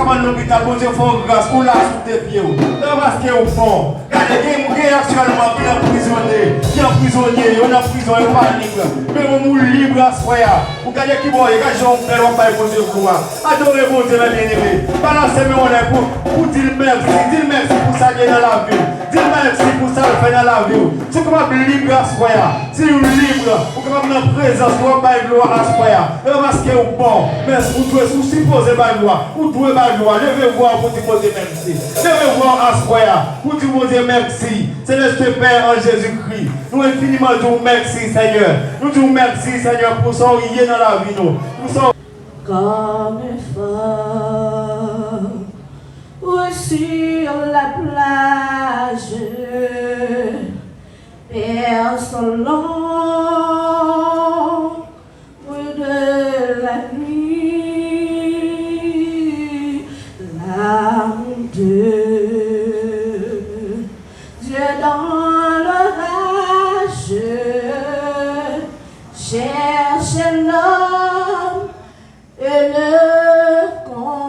comment l'hôpital, bon Dieu, faut grâce pour là sous tes pieds. Parce que au fond, regardez, actuellement qui est prisonnier, on est en prison, on est panique. Mais on est libre à ce point. Vous regardez qui bon, regardez, on fait l'homme pour Dieu pour moi. Adorez mon Dieu, mes bien-aimés. Balancez moi pour dire merci pour ça qui est dans la vie. Dis merci pour ça le fait dans la vie. Si vous êtes libre à ce point, si vous êtes libre, vous êtes dans la présence, vous êtes gloire à ce point. Parce que vous bon, mais vous devez vous supposer ma gloire, vous devez ma gloire. Levez-vous pour dire merci. Levez-vous à ce point pour dire merci. C'est notre Père en Jésus-Christ. Nous infiniment disons merci Seigneur. Nous disons merci Seigneur pour ça qui est dans la vie. Comme une femme sur la plage, personne l'ombre de la nuit, l'âme de Dieu dans l'orage, cherche l'homme et le conduit.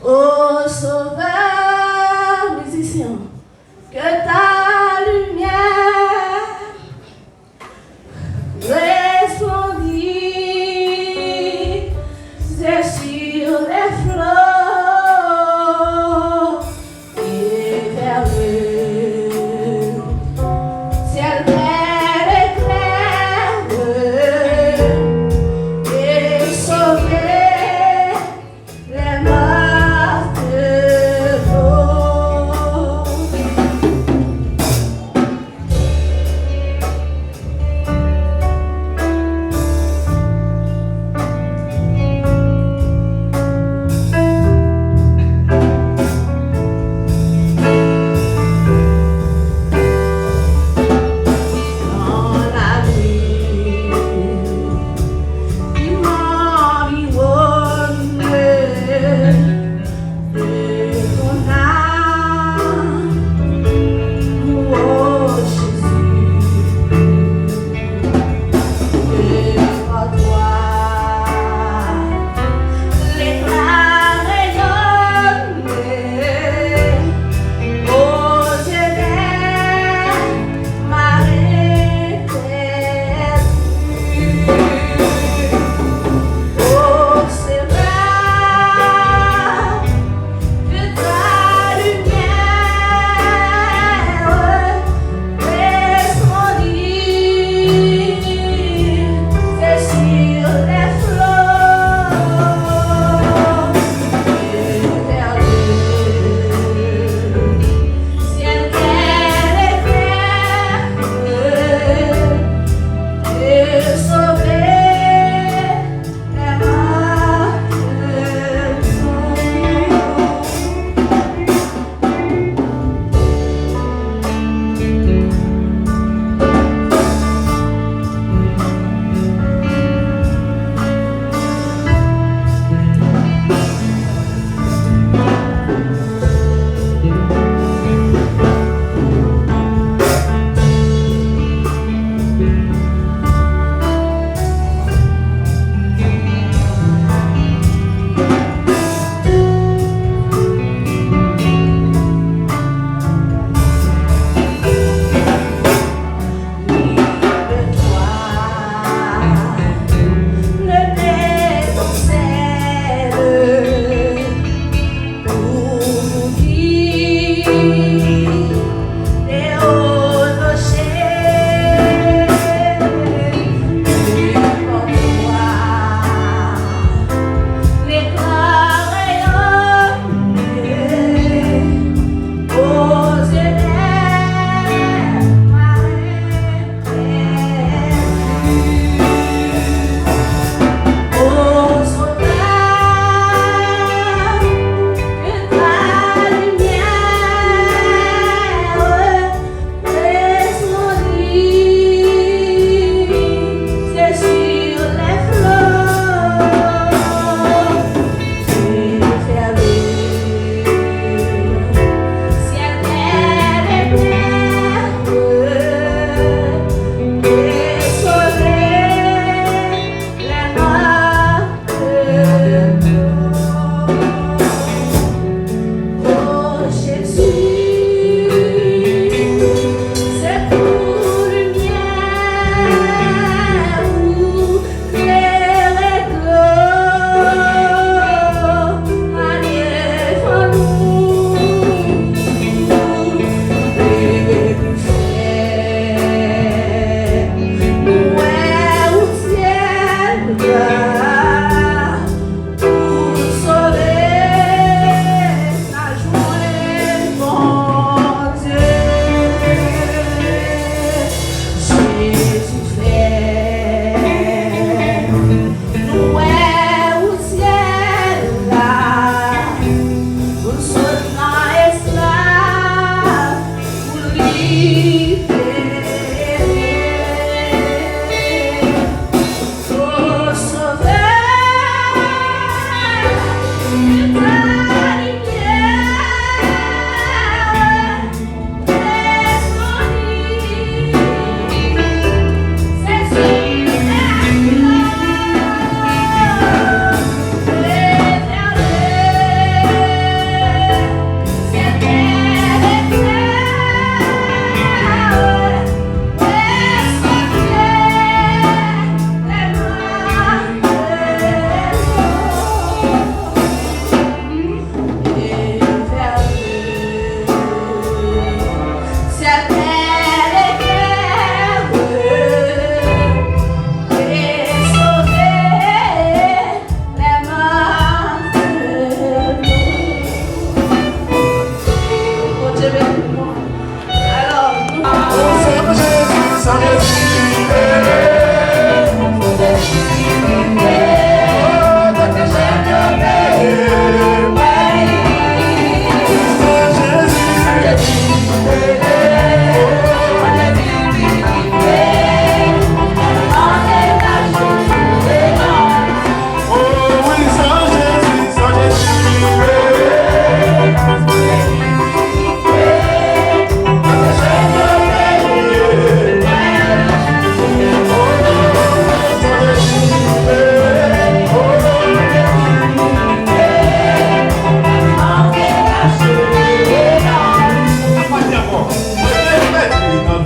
Ô Sauveur, musicien, que ta lumière resplendisse sur les flots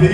Pour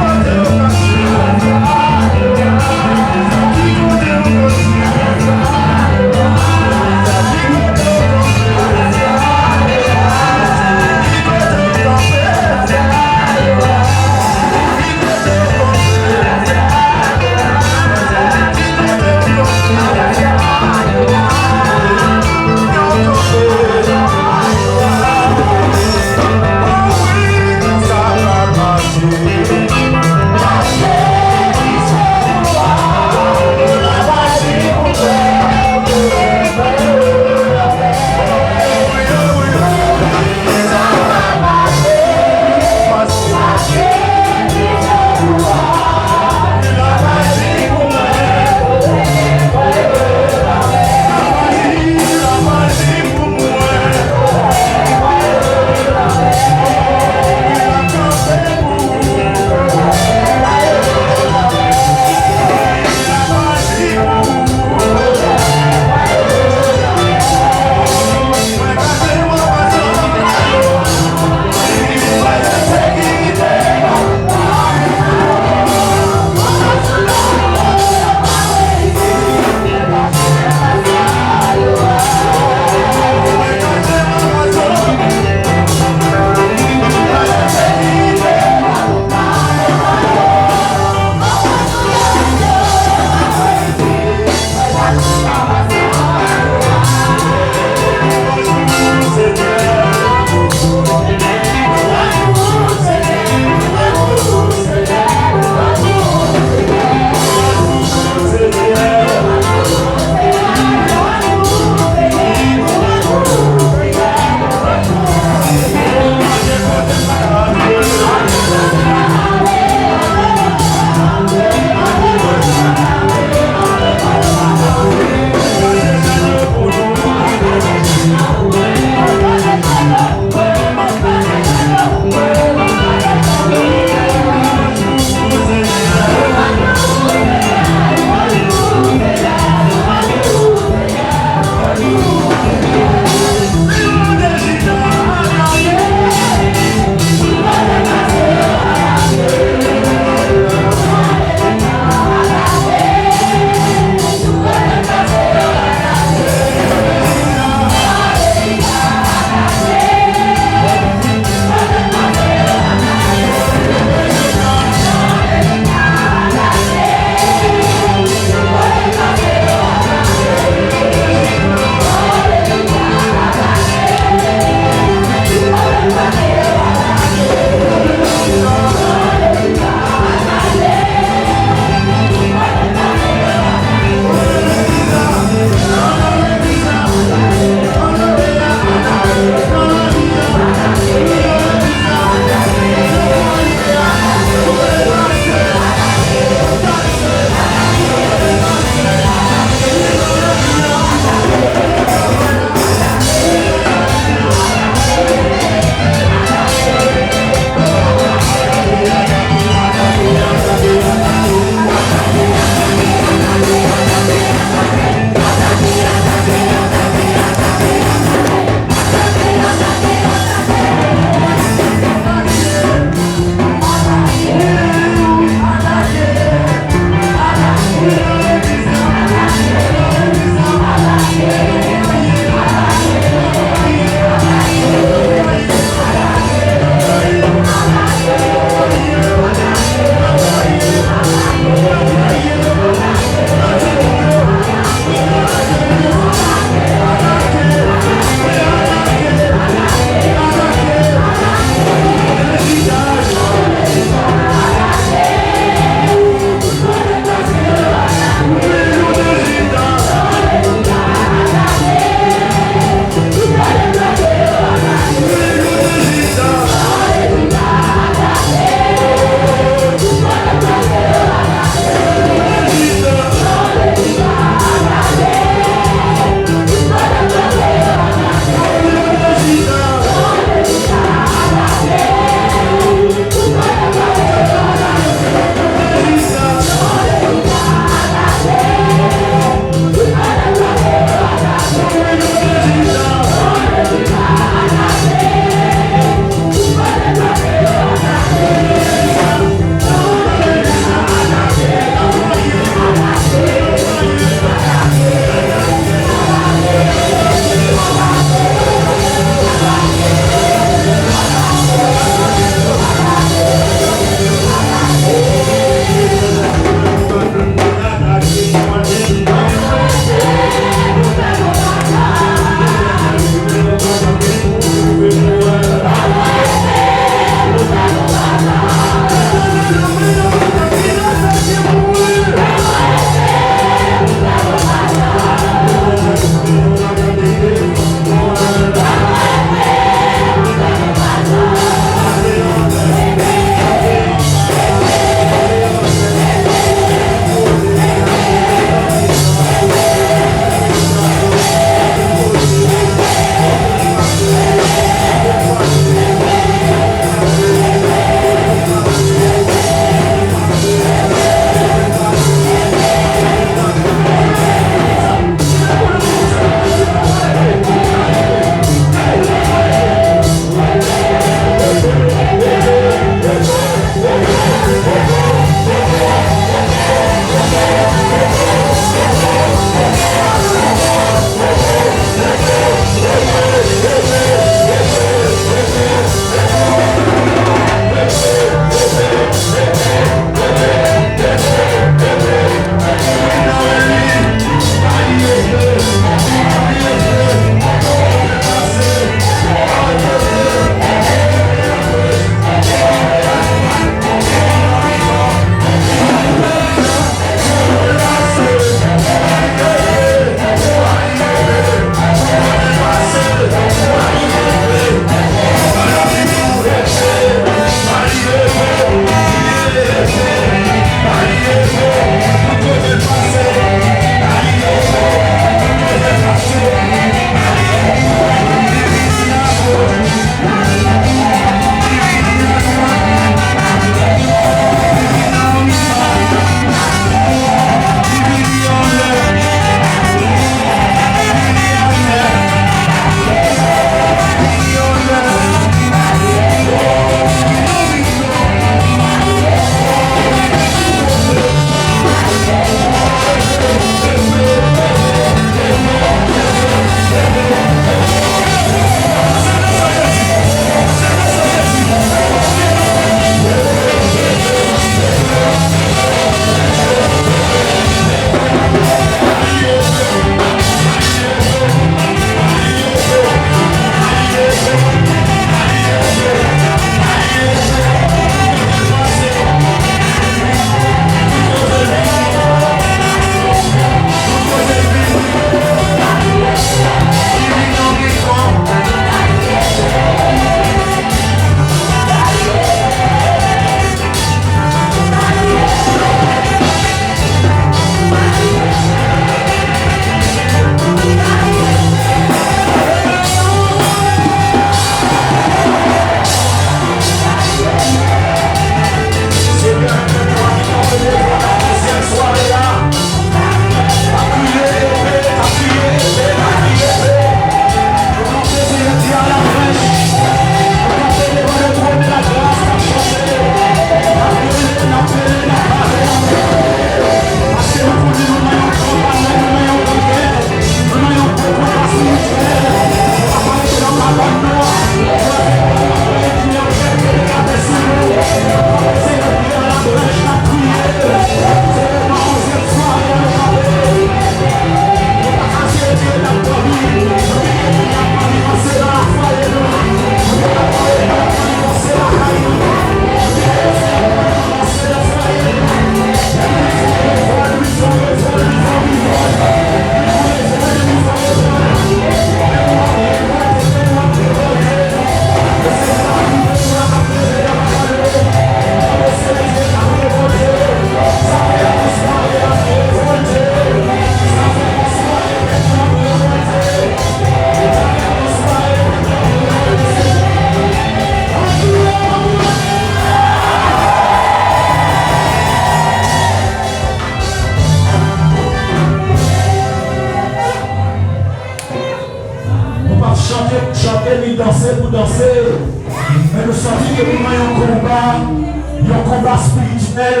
Mais nous sentons que nous avons un combat spirituel.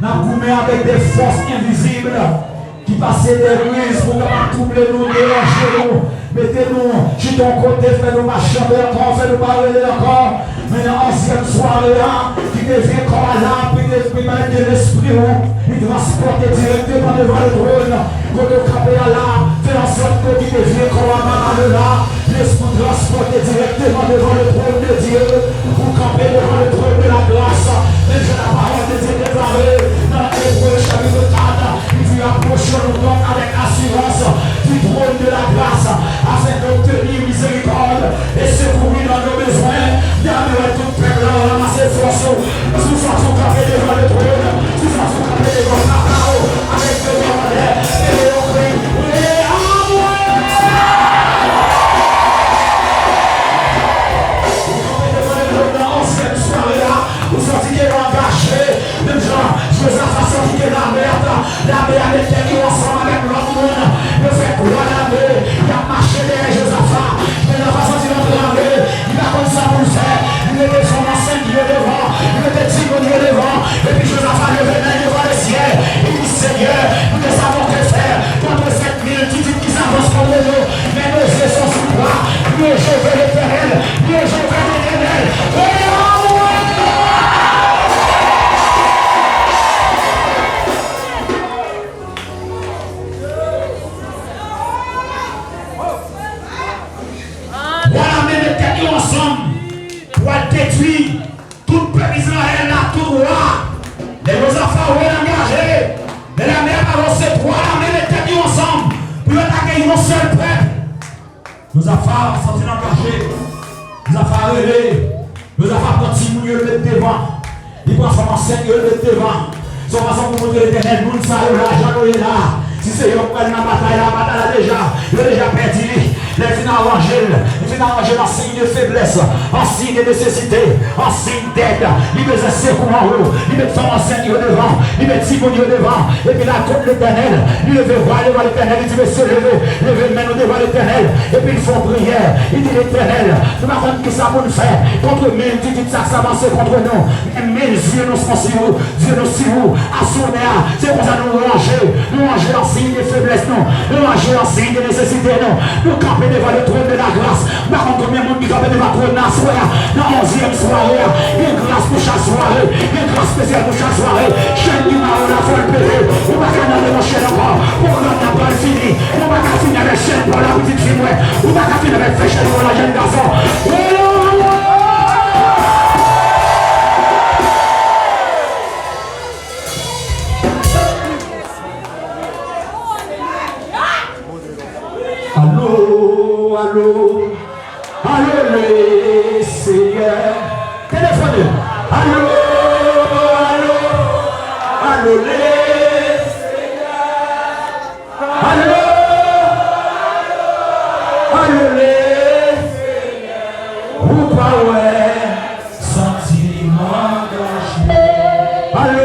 Nous avons avec des forces invisibles qui passent des ruses pour troubler nous, déranger nous. Mettez-nous sur ton côté, fais-nous marcher encore, fais-nous parler encore. Mais dans l'ancienne soirée, qui devient comme un lampe, qui devient de l'esprit, il transporte directement devant le trône. Quand le capé à là, fait en sorte que qui devient comme un malade là, l'esprit transporte directement devant le trône de Dieu. Vous campez devant le trône de la grâce. Mais je la parole de Dieu déclarée dans l'Hébreu chapitre 4. Il dit approchons-nous donc avec assurance du trône de la grâce, afin d'obtenir miséricorde et secourir dans nos besoins. Gardez tout peuple ramasser force. Sous façon capé devant le trône, sous façon capé devant la parole, avec le demandeur et le cri. Vous sentez qu'il est engagé, même gens, Joseph a senti que la mer avait été ensemble avec l'autre monde. Il fait quoi la mer? Il a marché derrière Joseph. Mais il n'a pas senti l'autre la mer. Il a comme ça pour le faire. Il mettait son ancien Dieu devant. Il mettait Dieu devant. Et puis Joseph a levé main devant le ciel. Il dit Seigneur, nous ne savons que faire contre cette multitude qui s'avance contre nous. Mais nos yeux sont sous toi. Nous je veux l'éternel. Nous je veux l'éternel. Détruit tout peuple Israël là, tout roi. Les enfants ont engagé. Mais la mer a lancé trois, la mer est tête ensemble pour attaquer un seul peuple. Nos enfants sont engagés. Nos enfants relais. Nos enfants continuent de le mettre devant. Ils pensent en Seigneur le mettre devant. Son façon pour montrer l'éternel, nous ne savons pas, l'argent est là. Si c'est eux qui prennent la bataille déjà. Il a déjà perdu. Les fins arrangés, en signe de faiblesse, en signe de nécessité, en signe d'aide. Il met un secours en haut, il met son enseigne devant, il met Simon devant, et puis là, contre l'éternel, il veut voir devant l'éternel, il dit, mais se lever, lever maintenant devant l'éternel, et puis ils font prière, il dit l'éternel, nous n'avons qui ça pour nous faire, contre mille, tu dis que ça s'avance contre nous, mais mille yeux nous sont sur vous, Dieu nous sur vous, à son air, c'est pour ça nous ranger en signe de faiblesse, nous ranger en signe de nécessité, nous camper devant le trône de la grâce. Par contre, combien de monde qui campe devant le trône de la soirée, dans 11e soirée, il y a une grâce pour chaque soirée, il y a une grâce spéciale pour chaque soirée. Chaîne du marron, la folle payée, on va pas dans le chaîne encore, pour qu'on n'a pas fini, on va pas finir avec chaîne pour la petite fille, on va pas finir avec chaîne pour la jeune garçon. Allô, les Seigneurs. Téléphonez. Allô, les Seigneurs. Allô, les Seigneurs. Vous pouvez sentiment engagé. Allô.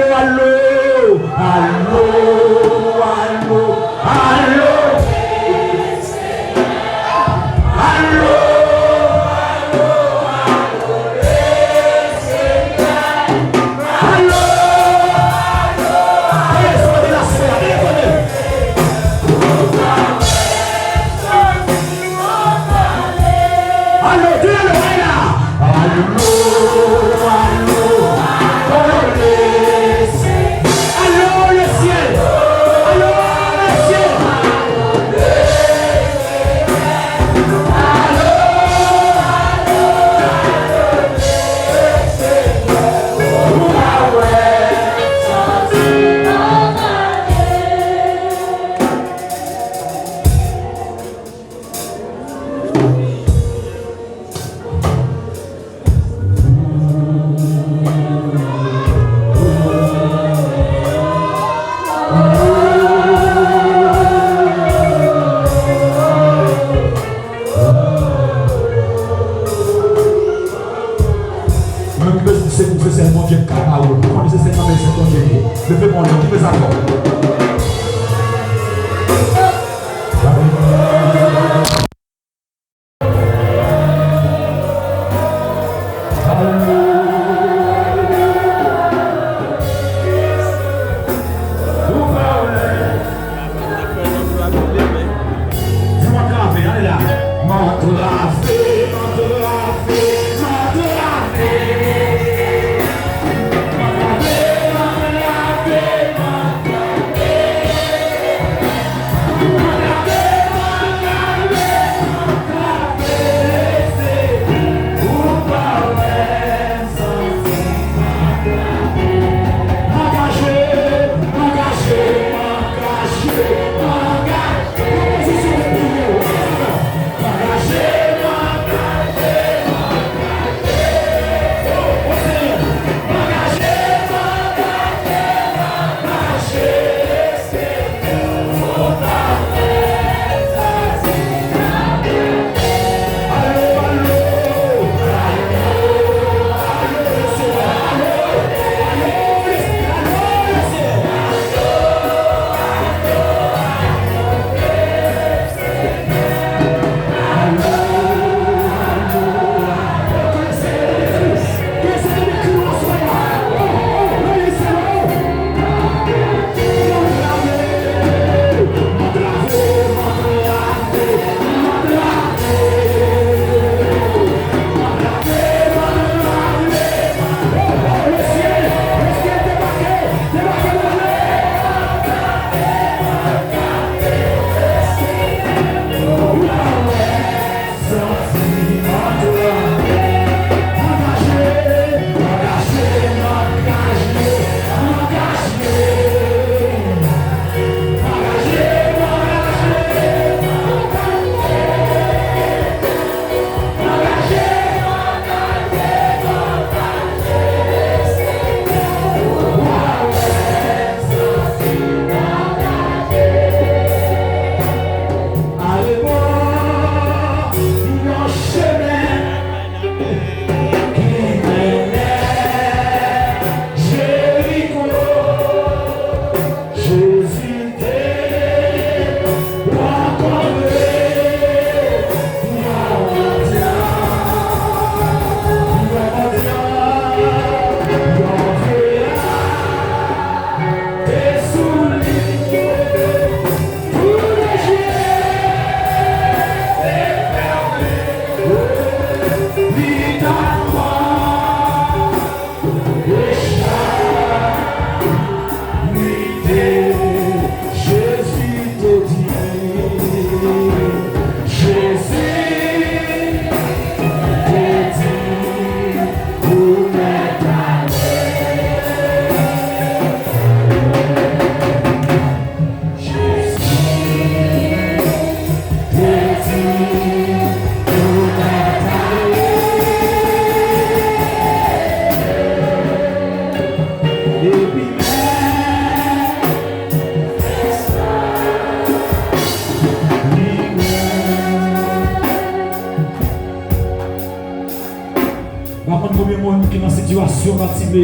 On va prendre combien de monde qui est dans cette situation bâtimée.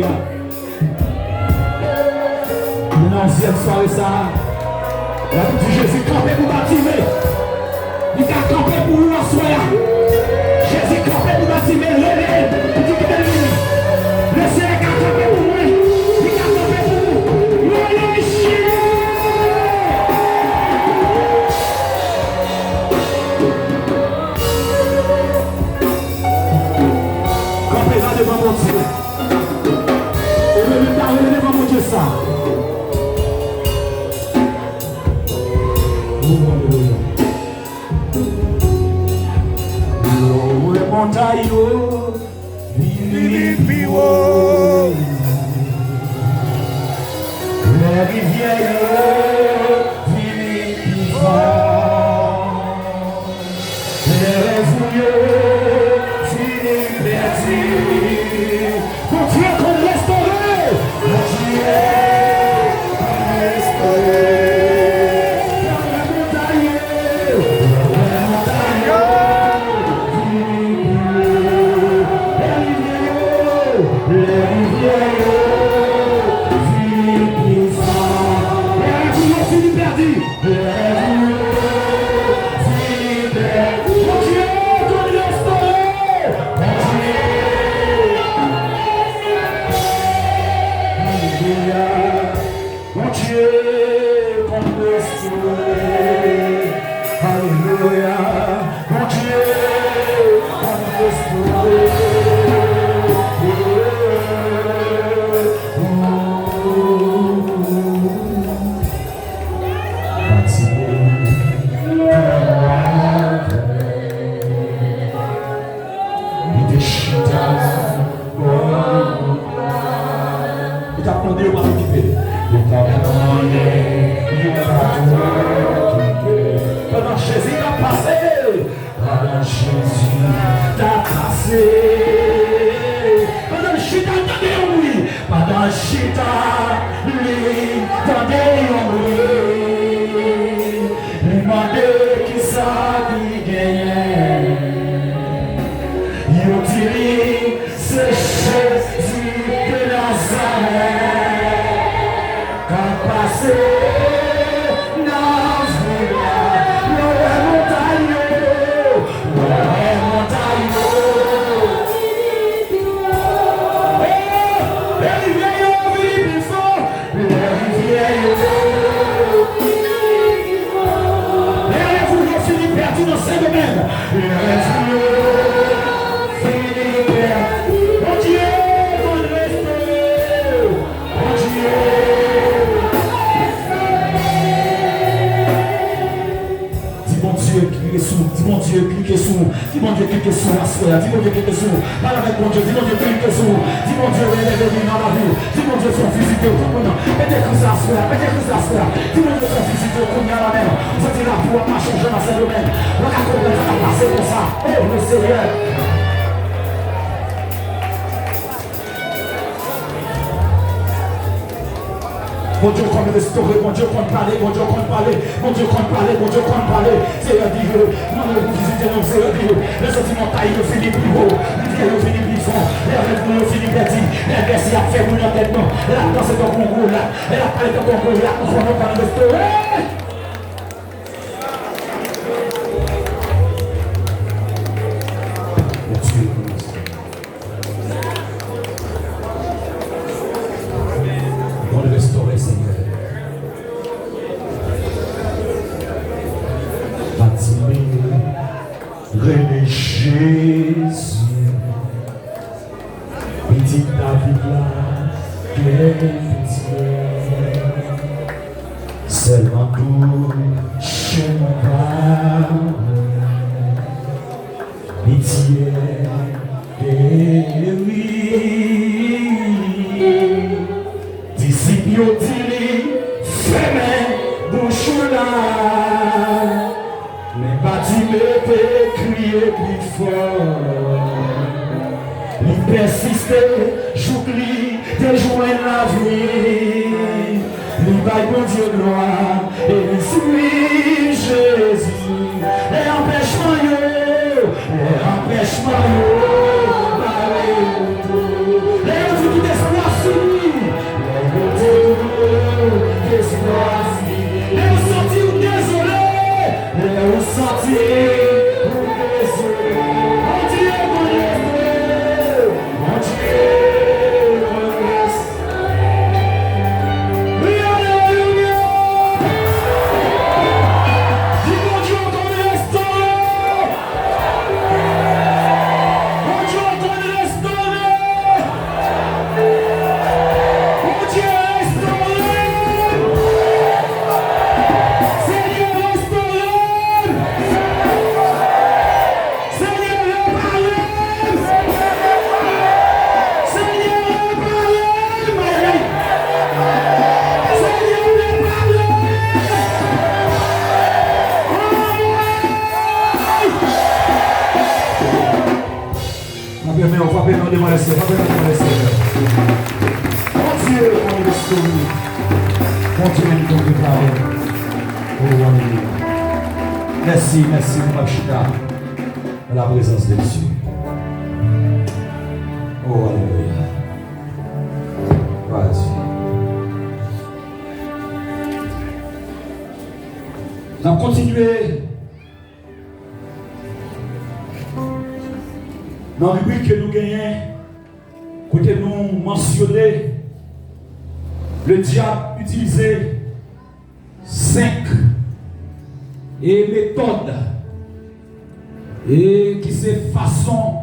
Dans la 11e soirée, ça. La petite Jésus campé pour bâtimer. Il a campé pour nous en soir. Jésus campé pour bâtimer. Il dit qu'il est lui. Le Seigneur a campé pour moi. Il a campé pour nous. Campé là devant mon Dieu. Et le parler devant mon Dieu ça. Montagne, Philippiwo, les rivières, Philippiwa, les fouilleux, Philippi, mon Dieu qu'on restauré, mon Dieu qu'on restauré. Mon Dieu compte restaurer, mon Dieu compte parler, mon Dieu compte parler, mon Dieu compte parler, mon Dieu compte parler. Seigneur dit que nous nous visitons, Seigneur dit que les sentiments taillent, nous finissent plus haut, les pieds nous finissent plus fort, les rêves nous finissent petit, les berciers à faire nous dans tête, non. La danse est ton concours là, et la palette est ton concours là, nous allons pas nous restaurer. René Jésus, petit David là, quel pitié, seulement touche mon cœur, pitié, et oui, disciples dit, fermez bouche là. Mais pas tu me fais crier plus fort. Il persiste, j'oublie, déjoindre la vie. Il va bon Dieu gloire et il suit Jésus. Les empêchements, les empêchements, laisser, pas besoin de laisser. Mon Dieu, mon esprit, continue de nous préparer. Oh, alléluia. Merci, merci, mon Chita, dans la présence de Dieu. Oh, alléluia. Vas-y. Nous allons continuer dans le but que nous gagnons, côté nous mentionner, le diable utilisait 5 méthodes et qui c'est façon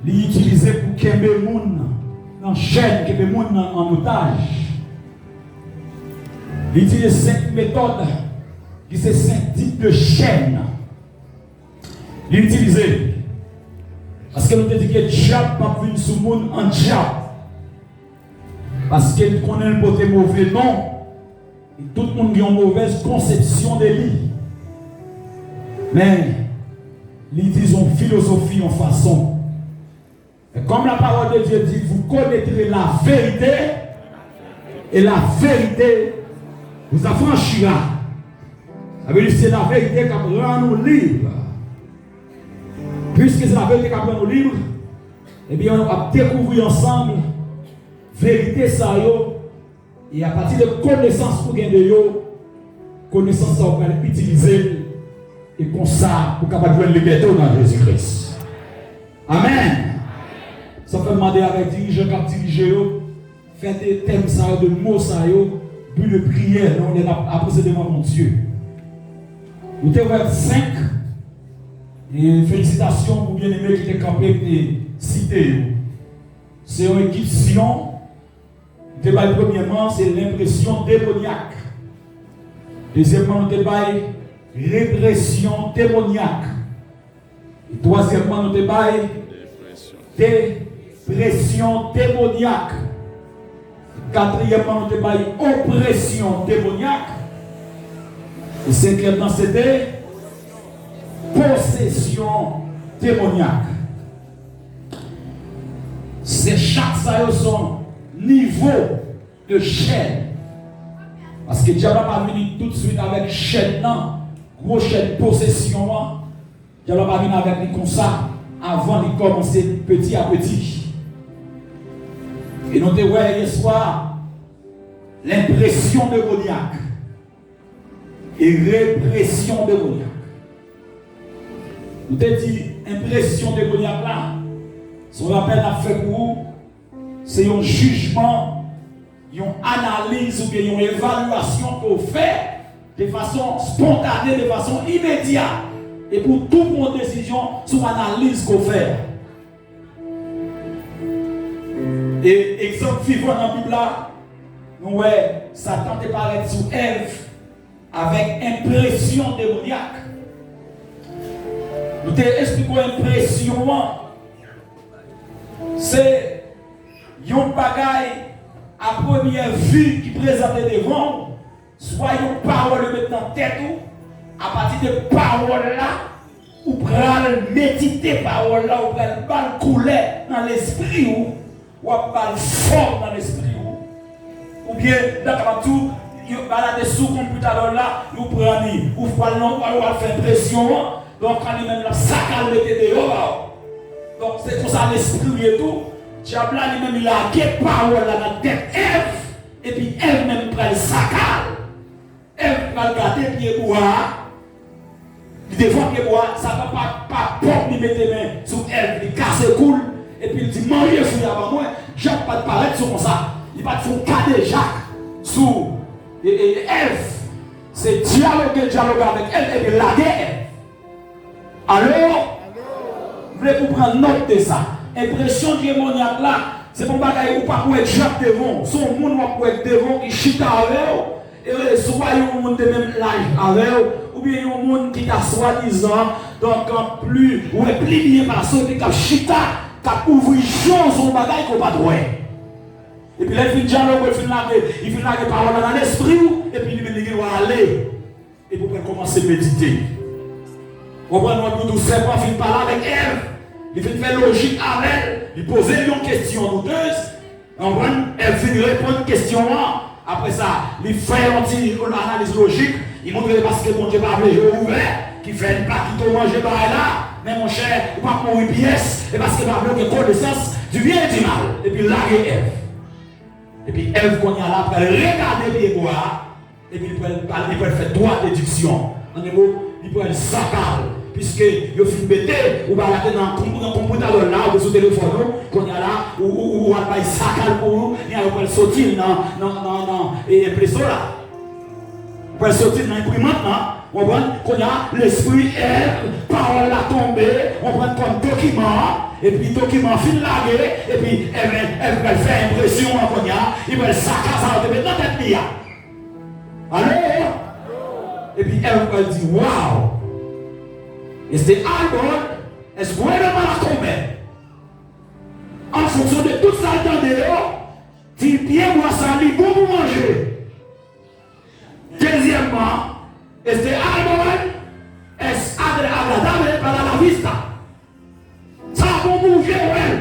d'utiliser pour qu'il y ait des gens en chaîne, qu'il y ait des gens en otage. Il utilise 5 méthodes qui c'est 5 types de chaînes. Il utilise parce que nous avons dit que le diable pas venir sur le monde en diable. Parce qu'il connaît le côté mauvais nom. Et tout le monde a une mauvaise conception de lui. Mais ils disent une philosophie, en façon. Et comme la parole de Dieu dit, vous connaîtrez la vérité. Et la vérité vous affranchira. Ça veut dire que c'est la vérité qui rend nous libres. Puisque c'est la vérité qui rend nous libres, eh bien, on va découvrir ensemble la vérité ça yo. Et à partir de connaissance pour gagner de yo, connaissance ça on va utiliser et comme ça pour capable de liberté dans Jésus-Christ. Amen. Ça fait demander avec dirigeants qui dirigent yo, faire des thèmes ça de mots ça yo, but de prière, on est à poser devant mon Dieu. Nous avons 5 et félicitations pour bien-aimés qui étaient campés et cités. C'est une équipe Sion. Premièrement, c'est l'impression démoniaque. Deuxièmement, nous avons répression démoniaque. Et troisièmement, nous avons dépression démoniaque. Quatrièmement, nous avons oppression démoniaque. Et cinquièmement, c'était possession démoniaque. C'est chaque ça son niveau de chaîne. Parce que Dieu n'a pas venu tout de suite avec chaîne, gros chaîne possession. Dieu n'a pas venu avec lui comme ça avant de commencer petit à petit. Et nous avons vu hier soir l'impression démoniaque et répression démoniaque. Nous avons dit impression démoniaque là, son rappel a fait pour vous, c'est un jugement, une analyse ou bien une évaluation qu'on fait de façon spontanée, de façon immédiate. Et pour toute une décision, c'est une analyse qu'on fait. Et exemple vivant dans la Bible là, nous voyons Satan te paraît sous Ève avec impression démoniaque. Nous t'expliquons impression. C'est un bagaille à première vue qui présente devant, soit une parole maintenant tête ou, à partir de parole là, ou prenez méditer parole là, ou prenez couler dans l'esprit ou prenez forme dans l'esprit ou bien dans tout, vous baladez sous le computer là, vous prenez, vous faire pression, donc quand il même là, ça calme dehors. Donc c'est pour ça l'esprit et tout. Diable lui-même il a des paroles dans la tête Ève, et puis Ève même prend le sacal. Ève va regarder pied bois. Il devant pied bois, ça ne va pas porte ni mettre les mains sur Ève, il casse le coule, et puis il dit Marie fouille avant moi, Jacques pas de paraître sur ça. Il va faire un cas de Jacques sur Ève. C'est dialogue avec elle et puis la guerre. Alors, vous voulez vous prendre note de ça. Impression démoniaque là, c'est pour bagaille ou pas pour être Jacques devant. Son monde va pour être devant qui chita avec eux. Et soit un monde de même l'âge avec eux, ou bien un monde qui a soi-disant, donc en plus, ou est plié par ceux qui a chita, qui a ouvert son bagaille qu'on va droit. Et puis là, il fait dialogue, il fait la parole dans l'esprit, et puis il va aller. Et pour commencer à méditer. Vous comprenez, nous doucement, il parle avec elle. il fait faire logique avec elle, il pose une question douteuse, elle finit répondre à une question. Après ça, il fait une analyse logique, il montre parce que mon Dieu va appeler jeu ouvert, qui fait une partie de manger par là, mais mon cher, il va pas mourir pièce, et parce qu'il va avoir une connaissance du bien et du mal. Et puis là, il y a Ève. Et puis Ève, qu'on y a là, elle regarde les bois, et puis il peut faire droit d'éduction. En des mots, il peut être saccade. Puisque il faut mettre, ou va la dans un computador là, ou sur le téléphone, qu'on y a là, ou va faire saccade pour vous, il y a un sortir dans l'impression là. On peut sortir dans l'imprimante là, on voit qu'on y a l'esprit, parole là tombée, on prend comme document. Et puis, le document fin lagué, et puis, elle va faire impression à Konya, il va le sac à ça, il va dans tête mia. Alors, et puis, elle va dire, waouh, este árbol es bueno para comer. En fonction de tout ça dans dehors, tu bien moi ça, il est bon pour manger. Deuxièmement, este árbol es agradable para la vista. Ça va bouger, ouais.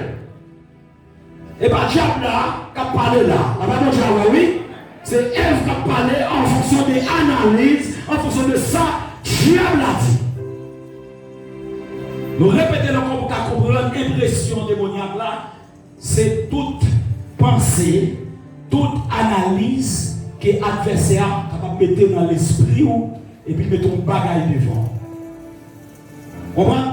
Et bien, diable là, qui a parlé là, la Bible dit, oui, c'est Ève qui a parlé en fonction des analyses, en fonction de ça, diable a dit. Nous répétons encore pour comprendre l'impression démoniaque là, c'est toute pensée, toute analyse que l'adversaire est capable de mettre dans l'esprit et puis mettre un bagage devant. Vous comprenez?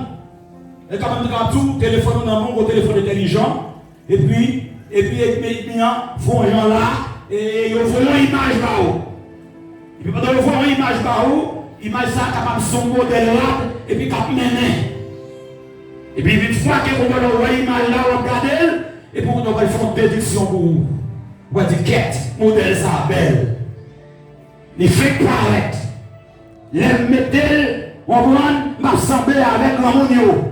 Et quand même, tout téléphone dans le monde, téléphone intelligent, et puis, ils font un gens là, et ils font une image là-haut. Et puis, pendant qu'ils font une image là-haut, l'image ça capable de son modèle là, et puis cap mener. Et puis, une fois qu'ils vont voir l'image là, on regarde elle, et puis, on va faire une déduction pour vous. On va dire, quête, modèle ça, belle. Les fait paraître. Les métals, on va m'assembler avec l'ammonium.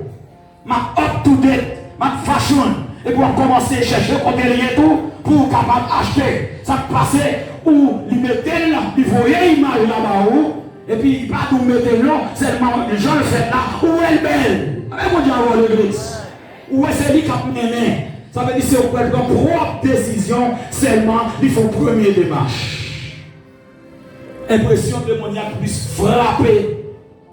Ma up to date, ma fashion, et pour commencer à chercher côté rien tout pour capable acheter. Ça passe où il mettait là, il voyait l'image là-bas où, et puis il pas tout mettre là, seulement les gens le font là, où elle est belle. Avec mon diable l'église. Où est c'est lui qui a mené. Ça veut dire que c'est une propre décision, seulement il faut première démarche. Impression démoniaque puisse frapper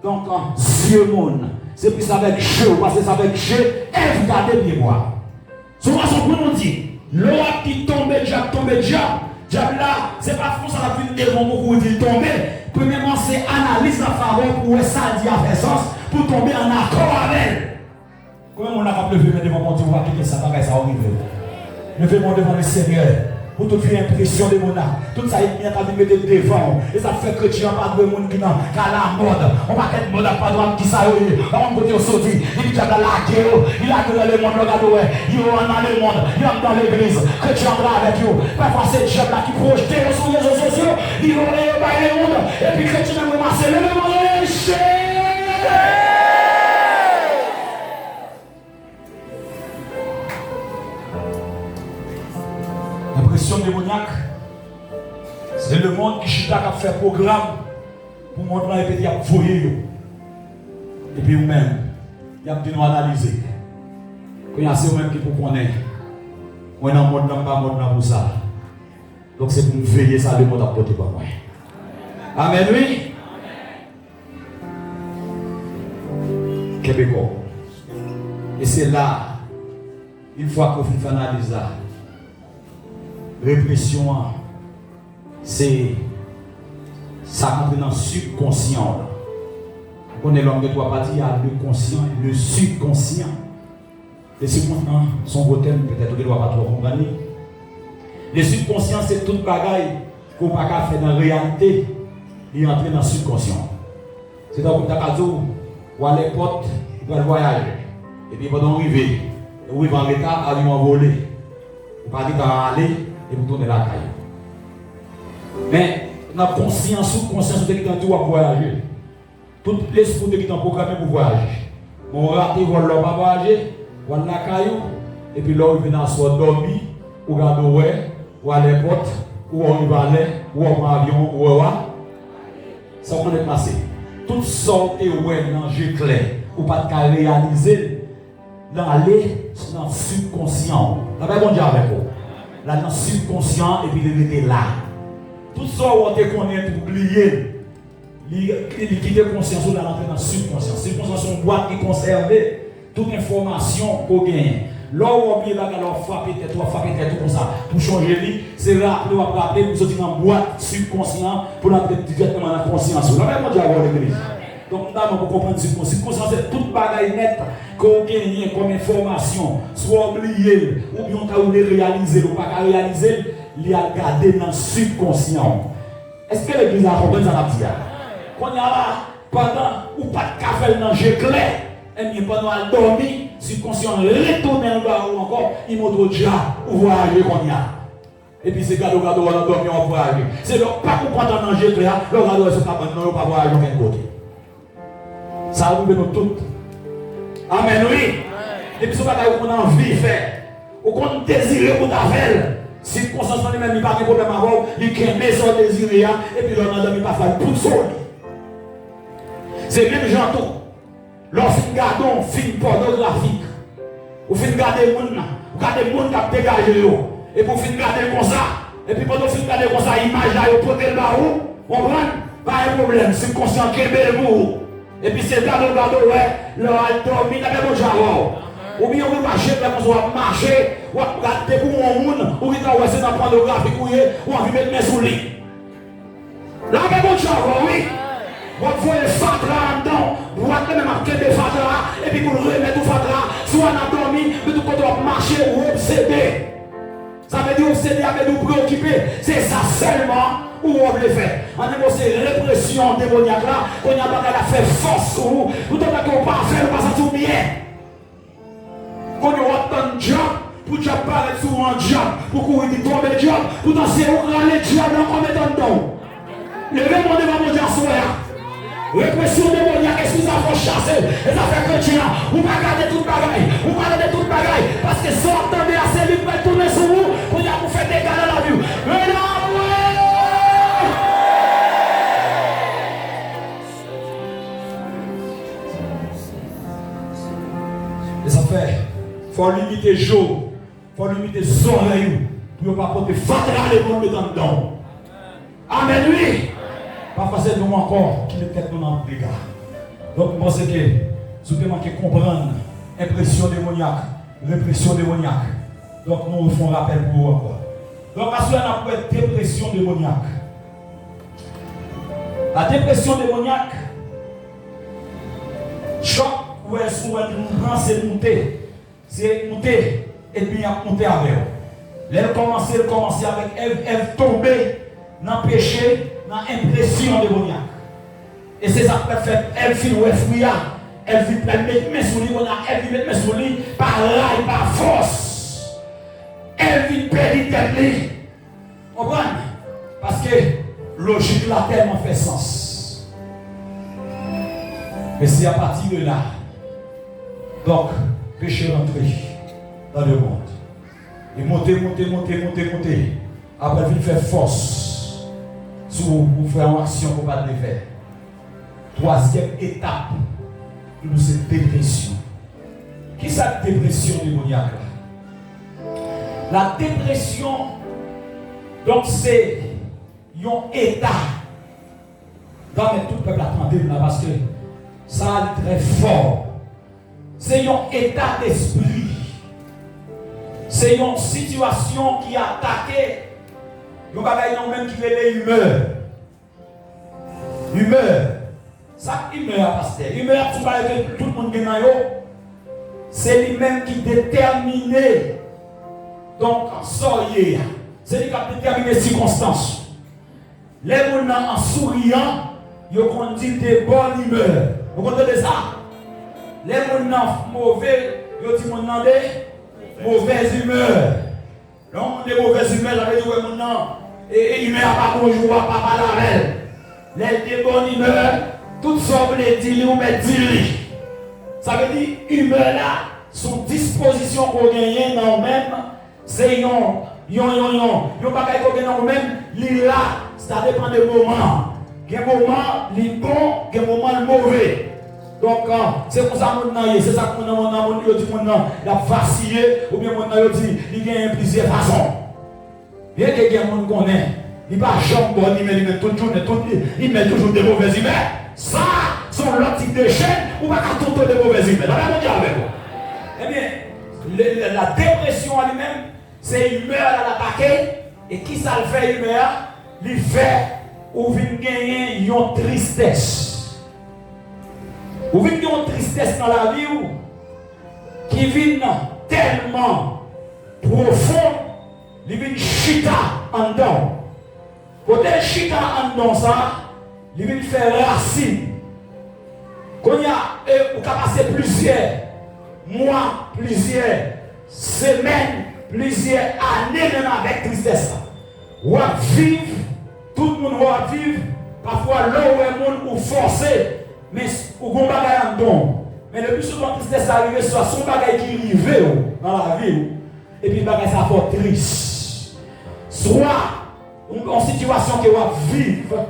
donc en yeux monde. C'est plus avec Dieu, parce que c'est avec Dieu, et vous gardez bien moi. Souvent, on dit, l'eau qui tombe, diable là, c'est pas fou, ça va venir devant vous pour dire tomber. Premièrement, c'est analyse la parole pour ça dit à sens, pour tomber en accord avec elle. Comment on a pas levé devant mon Dieu, on va quitter ça, ça arrive. Levez-moi devant le Seigneur. Pour toute impression de mon âme, tout ça est bien à mettre devant. Et ça fait que tu n'as pas de monde qui n'a la mode. On va être mode à pas de qui ça y est. On va côté sorti. Il y a de la guerre. Il a dans le monde, regarde où est. Il est dans le monde. Il est dans l'église. Que tu entras avec eux. Parfois c'est Dieu là qui projette sur les réseaux sociaux. Il va aller dans le monde. Et puis que tu n'as pas massé le monde. L'impression démoniaque, c'est le monde qui chita qui a fait programme pour montrer et puis il a voyé. Et puis vous-même, il a dit nous analyser. Quand il y a ceux même qui vous connaissent, on est dans le monde, pas monde pour ça. Donc c'est pour veiller ça, le monde à côté pour moi. Amen, oui. Québécois. Et c'est là, une fois que vous analysez ça, répression, c'est ça rentre dans le subconscient. On est l'homme de trois parties, il y a le conscient et le subconscient. Les subconscients sont vos thèmes, peut-être que ne doit pas trop comprendre. Le subconscient, c'est toute bagaille qu'on ne peut pas faire dans la réalité, il est entré dans le subconscient. C'est donc comme Takazou, ou à l'époque, il va voyager. Et puis pendant arriver, où il va en retard, il va voler. Il va dire aller. Et vous tournez la caille. Mais dans la conscience, sous-conscience, de qui tout à voyager. Tout l'esprit de qui est programmé pour voyager. On rate, on va pas voyager, on va la caille, et puis là, on vient soit dormir, ou garder ouais, ou à l'aéroport, ou on va aller, ou en avion, ou on va. Ça va passer. Toutes sortes de ouais, dans jeu clair, ou pas de réaliser. d'aller dans le subconscient. Ça va bon Dieu avec vous. Là dans le subconscient et puis de rester là. Tout ça où on te connaît, tout oublier. Il quitte conscience ou l'entrer dans le subconscient. Le subconscient c'est une boîte qui conserve toute information qu'on gagne. Là où on oublie là, alors frapper tête, tout comme ça. Pour changer de vie, c'est rappeler, on va rappeler, pour sortir dans la boîte subconscient pour entrer directement dans la conscience. Là, même on dit avoir l'église. Donc, nous pour comprendre le subconscient, c'est toute bagaille nette qu'on gagne comme information, soit oublié, ou bien on a réalisé, ou pas réaliser, il y a gardé dans le subconscient. Est-ce que l'église a compris ça? Quand il y a là, pendant ou pas de café dans le jeu clair, et bien pendant à dormir, subconscient retourne en bas ou encore, il montre déjà où voyager qu'on y a. Et puis c'est gado, on a dormi, on voyage. C'est donc pas pour prendre dans le jeu clair, le gado est sur ta non, pas voyager aucun côté. Ça arrive nous toutes. Amen, oui. Et puis ce qu'on a envie de faire, ou qu'on désire pour ta veille. Si le conscience lui-même n'a pas de problème à avoir, il a une maison désirée, et puis l'on n'a pas fait tout seul. C'est même gentil. Lorsqu'on regarde un film pornographique, ou fin regarder les gens, vous regardez les gens qui ont dégagé, et pour fin regarder comme ça, et puis pendant fin regarder comme ça, l'image là, vous prenez le barreau, on prend, pas de problème, c'est conscient qu'il est le et puis c'est là, ouais, le dormi, il a même jargon. Ou bien on va marcher, on va marcher, ou va regarder pour un monde, ou il va essayer d'apprendre le graphique, ou on va mettre mes sous lit. Là, il y a bon jargon, oui. Vous voyez le fatra dedans, vous allez même marquer des fatra, et puis vous remettez tout fatra, soit on a dormi, mais tout quand on va marcher ou obséder. Ça veut dire obséder avec nous préoccuper, c'est ça seulement. Où on le fait. On a c'est répression démoniaque là, on a pas qu'à faire force sur vous, tout le temps qu'on pas faire, pas ça tout bien. Quand on a un job, pour tu apparaître sur un job, pour courir du tomber le job, pour danser au grand le job, là on met dedans. Le même monde va manger en soir. Répression démoniaque, est-ce que vous avez chassé les affaires chrétiennes? Vous ne regardez toute bagaille, vous regardez toute bagaille, parce que si on attendait assez vite pour tourner sur vous, pour faire des gars dans la vue. Mais non! Les affaires, il faut limiter les jours, il faut limiter les oreilles, pour ne pas porter fatras les bonnes dedans. Amen, oui. Parfois, c'est nous encore qui ne tête nous dans le dégât. Donc, je pense que si vous pouvez comprendre impression démoniaque, répression démoniaque. Donc, nous faisons rappel pour vous encore. Donc, à cela, on a une dépression démoniaque. La dépression démoniaque, choc. Ouais, souvent, c'est monter. C'est monter et puis monter avec. Elle commence avec elle tomber dans le péché, dans l'impression démoniaque. Et c'est ça qu'elle fait. Elle finit ou elle fouille. Elle vit mettre mes sous lui, elle vit mettre mes sous lui par rail, par force. Elle vit perdre tête. Vous comprenez? Parce que logique là tellement fait sens. Mais c'est à partir de là. Donc, péché rentré dans le monde. Et monter. Après, il fait force pour faire une action pour pas de faire. Troisième étape de cette dépression. Qui est cette dépression démoniaque là? La dépression, donc c'est un état. Dans tout le peuple attendait là parce que ça est très fort. C'est un état d'esprit. C'est une situation qui a attaqué. Il y a même qui est l'humeur. Humeur. Ça, humeur, pasteur. Humeur, tu parles que tout le monde qui est dans c'est lui-même qui détermine. Donc, soyez. C'est lui qui a déterminé les circonstances. Les gens en souriant, ils ont dit de bonne humeur. Vous comprenez ça? Les gens mauvais, ils ont dit de mauvaise humeur. Donc, de mauvaise humeur, j'avais dit que mon et humeur pas bonjour, pas parler. Les de bonne humeur, toutes sortes de dire ou mettre dire. Ça veut dire humeur là, son disposition qu'on gagne dans même, c'est yon pas qu'on gagne dans même, li là, ça dépend des moments. Il y a un moment, il bon, il y a un moment mauvais. Donc, c'est comme ça que c'est ça que mon dit il a vacillé, ou bien mon dit il y a plusieurs façons. Bien que les gens connaissent, il ne va jamais bon, il met toujours des mauvaises humeurs. Ça, sont l'autre type de chaîne, ou pas tout de mauvaises humeurs. Eh bien, la dépression elle-même, c'est une humeur à l'attaquer, et qui ça le fait humeur? Il fait ou vient gagner une tristesse. Ou vient gagner une tristesse dans la vie qui vient tellement profond, il vient chita en dedans. Côté chita en dedans ça, il vient faire racine. Quand il y a, on peut passer plusieurs mois, plusieurs semaines, plusieurs années même avec tristesse. On va vivre, tout le monde va vivre, parfois là où le monde ou forcé, mais ou gon bagay en don. Mais le plus souvent tristesse arrive, soit son bagay qui arrive dans la vie, et puis bagay ça fort triste. Soit en situation que vous vivre,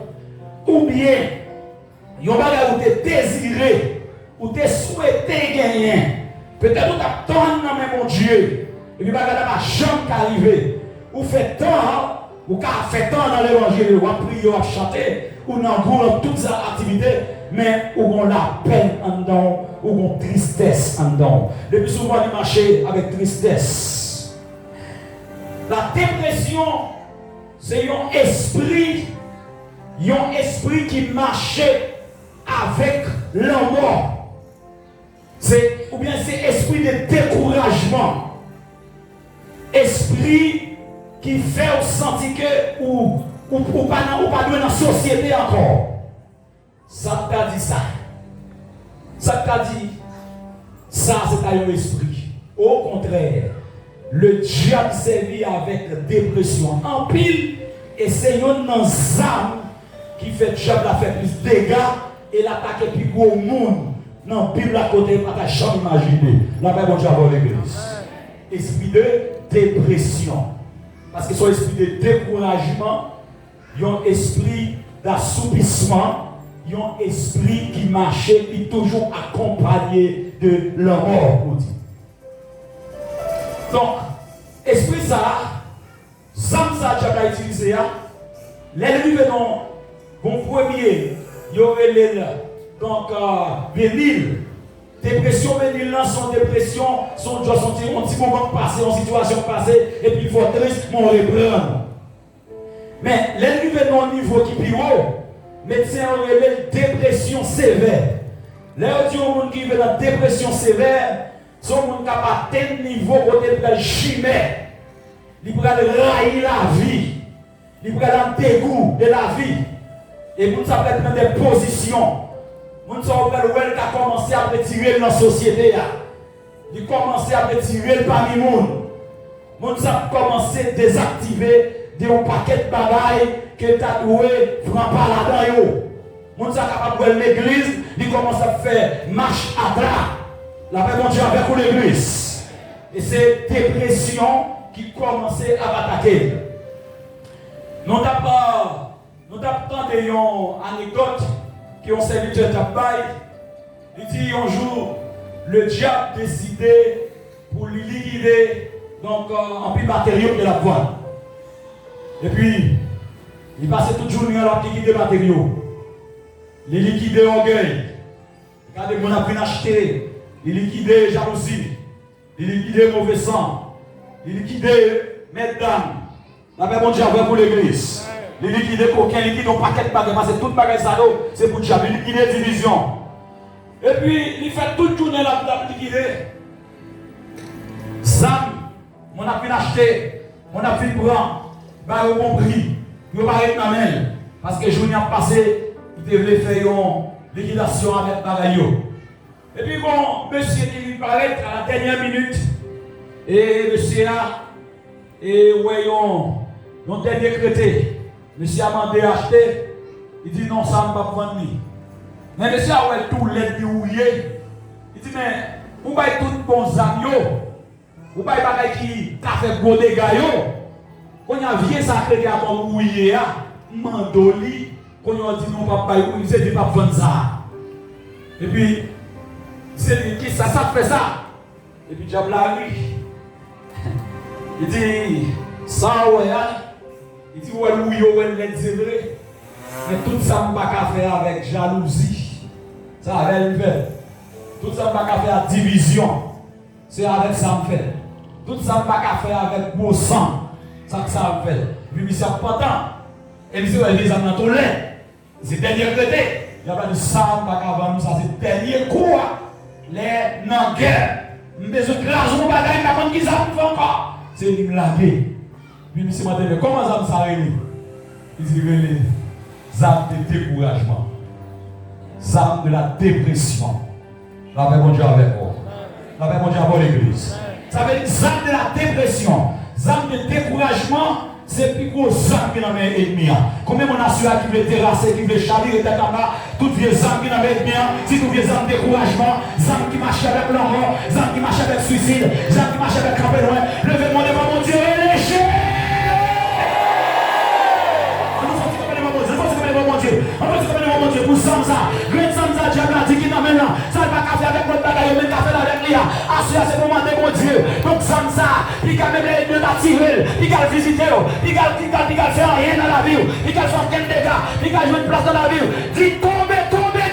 ou bien yon bagay où tu désiré, ou tu souhaité gagner. Peut-être que tu as tant dans mon Dieu, et puis bagay n'a jamais arrivé. Ou fait tant, ou fait tant dans l'évangile, ou prier, ou chanter, ou dans toutes ces activités, mais ou on la peine en dedans, ou on tristesse en dedans. Le plus souvent, il marche avec tristesse. La dépression, c'est un esprit qui marche avec la mort. Ou bien c'est esprit de découragement. Esprit qui fait sentir que ou pas dans la société encore. Ça t'a dit ça. Ça t'a dit ça, c'est un esprit. Au contraire, le diable sévit avec la dépression en pile et c'est une âme qui fait le diable a fait plus de dégâts et l'attaque plus gros monde. Non, Bible à côté, pas ta jamais imaginer. La Bible bon diable l'église. Esprit de dépression. Parce que son esprit de découragement, il y a un esprit d'assoupissement. Il y a un esprit qui marchait et toujours accompagné de la mort. Donc, esprit ça, ça a utilisé. L'ennemi venant, bon premier, il y aurait donc bénil. Dépression bénil, son dépression, son petit moment passé, en situation passée, et puis il faut triste, mon reprendre. Mais l'ennemi venant au niveau qui est plus haut, médecin aurait dépression sévère. Là, on dit au monde qui veut la dépression sévère, son monde capable d'atteindre le niveau côté de la chimère. Il pourrait railler la vie. Il pourrait avoir un dégoût de la vie. Et vous savez prendre des positions. Vous savez qui a commencé à retirer dans la société. Il a commencé à retirer parmi le monde. Vous savez commencé à désactiver des paquets de bagailles que tu as doué, prends pas là-dedans. Vous savez capable de l'église, il commence à faire marche à travers. La paix de Dieu avec l'église. Et c'est dépression qui commençait à attaquer. Nous avons une anecdote qui ont serviteur Tabaye. Il dit un jour, le diable décidé pour lui liquider donc en plus matériaux de la voile. Et puis, il passait toute journée à liquider les matériaux. Il liquidait orgueil. Regardez, on a pu acheter. Il liquidait jalousie. Il liquidait mauvais sang. Il liquidait mesdames. La paix bon Dieu pour l'église. Il liquidait coquin, il liquidait un paquet de bagages. Parce que tout bagage ça, c'est pour le diable. Il liquidait division. Et puis, il fait toute journée là pour liquider. Sam, on a pu acheter. On a pu prendre. Au bon prix. Il va être dans main. Parce que journée a passé, il devait faire une liquidation avec Bagayo. Et puis bon, monsieur qui lui paraît à la dernière minute. Et monsieur là, et voyons, l'on a décrété. Monsieur a demandé à acheter. Il dit non, ça ne va pas prendre. Mais monsieur a oué tout l'aide ouillé. Il dit mais, vous voyez tout bon amis, vous voyez pas qui a fait gros dégâts. Quand il y a un vieux sacré qui a comme ouillé, mandoli, quand il a dit non, papa, il s'est dit pas prendre ça. Et puis, C'est qui ça fait ça? Et puis diable là, il dit, ça ouais, il dit, ouais, Louis, ouais, c'est vrai. Mais tout ça, je ne peux pas faire avec jalousie. Ça avait le fait. Tout ça, je ne peux pas faire division. C'est avec ça que je fais. Tout ça, je ne peux pas faire avec beau sang. Ça que ça fait. Puis, c'est pas tant. Et puis, c'est les amis dans ton lait. C'est dernier côté. Il n'y a pas de ça, je ne peux pas faire ça. C'est dernier quoi. Les non guerre. Je besoin de grâce, je ne peux pas faire qui ça fait encore. C'est lui laguer. Puis, c'est moi, comment ça me s'arrête? Il dit, les âmes de découragement, les âmes de la dépression. La paix mon Dieu avec vous. La paix mon Dieu avec l'église. Ça veut dire les âmes de la dépression, les âmes de découragement, c'est plus gros âmes qui n'ont pas ennemi. Combien mon assure qui veut terrasser, qui veut chavirer tête en bas, toutes les âmes qui n'ont pas ennemi, si toutes les âmes de découragement, les âmes qui marchent avec l'enfant, les âmes qui marchent avec le suicide, les âmes qui marchent avec camper loin, levez-moi devant mon Dieu et léchez. Mon Dieu, pour Samsa, Great Samsa, Diabla, qui n'a même là, ça ne va pas faire avec notre bagaille, mais pas faire avec lui. Assure à ce moment de mon Dieu. Donc Samsa, il a même les deux d'attirer, il a visité, il a fait rien dans la vie, il a fait aucun dégât, il a joué une place dans la vie. Dis tombez,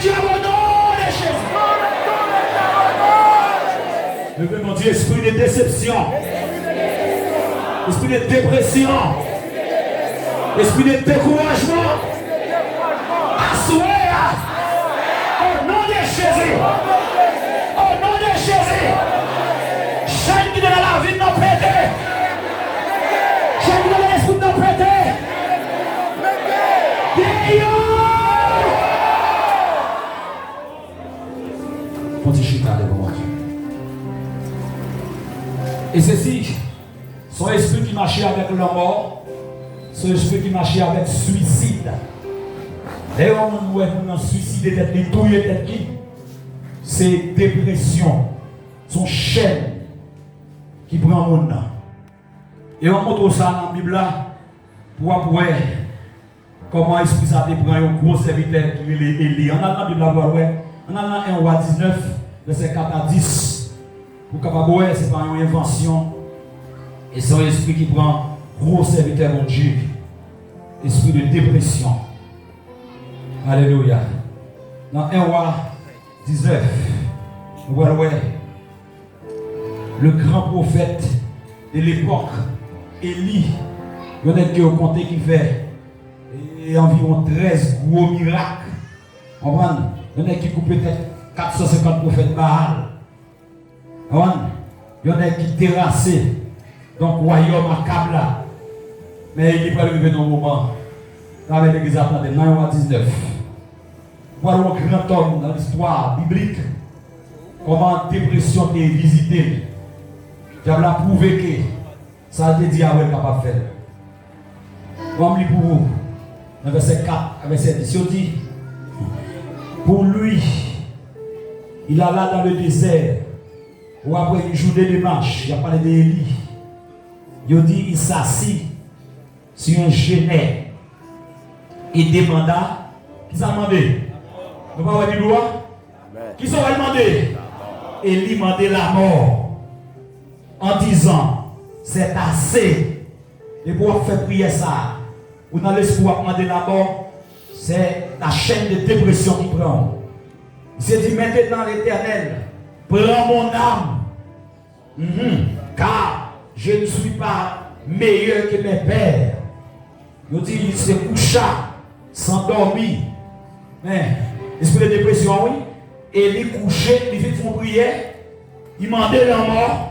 diable, non, les chefs. Levez mon Dieu, esprit de déception, esprit de dépression, esprit de découragement. Au nom de Jésus, au nom de Jésus, chaîne qui donne la vie de nos pétés, chaîne qui donne l'esprit de nos pétés, et ceci, son esprit qui marchait avec la mort, son esprit qui marchait avec suicide. Et on a suicidé d'être les douilles d'être qui? C'est dépression, son chaîne qui prend mon nom. Et on montre ça dans la Bible là pour voir comment l'esprit ça prend un gros serviteur qui est Élie. On a dans la Bible là, on a dans 1 Roi 19, verset 4 à 10. Pour capable voir, c'est pas une invention. Et c'est un esprit qui prend gros serviteur mon Dieu. Esprit de dépression. Alléluia. Dans 1 Roi 19, nous voyons le grand prophète de l'époque, Élie, il y en a qui ont compté qui fait environ 13 gros miracles. Il y en a qui coupent peut-être 450 prophètes Baal. Il y en a qui terrassent donc royaume à Kabla. Mais il n'est pas arrivé dans le moment. Avec l'église attendait, dans 1 Roi 19. Voilà un grand homme dans l'histoire biblique. Comment la dépression est visitée. Diable a prouvé que ça a été dit à elle capable de faire. On va lire pour vous. Dans verset 4, verset 10, il dit pour lui, il alla dans le désert où après une journée de marche, il a parlé d'Élie. Il dit il s'assit sur un genet et demanda qui s'est demandé. Nous ne pouvons pas dire droit. Qui s'est demandé? Élie demandait la mort en disant c'est assez. Et pour faire prier ça, ou dans l'espoir de demander la mort, c'est la chaîne de dépression qui prend. Il s'est dit maintenant l'Éternel, prends mon âme, car je ne suis pas meilleur que mes pères. Il dit il se coucha, s'endormit. Mais l'esprit de dépression, oui. Et il couchait, il fait une prière, il demandait la mort.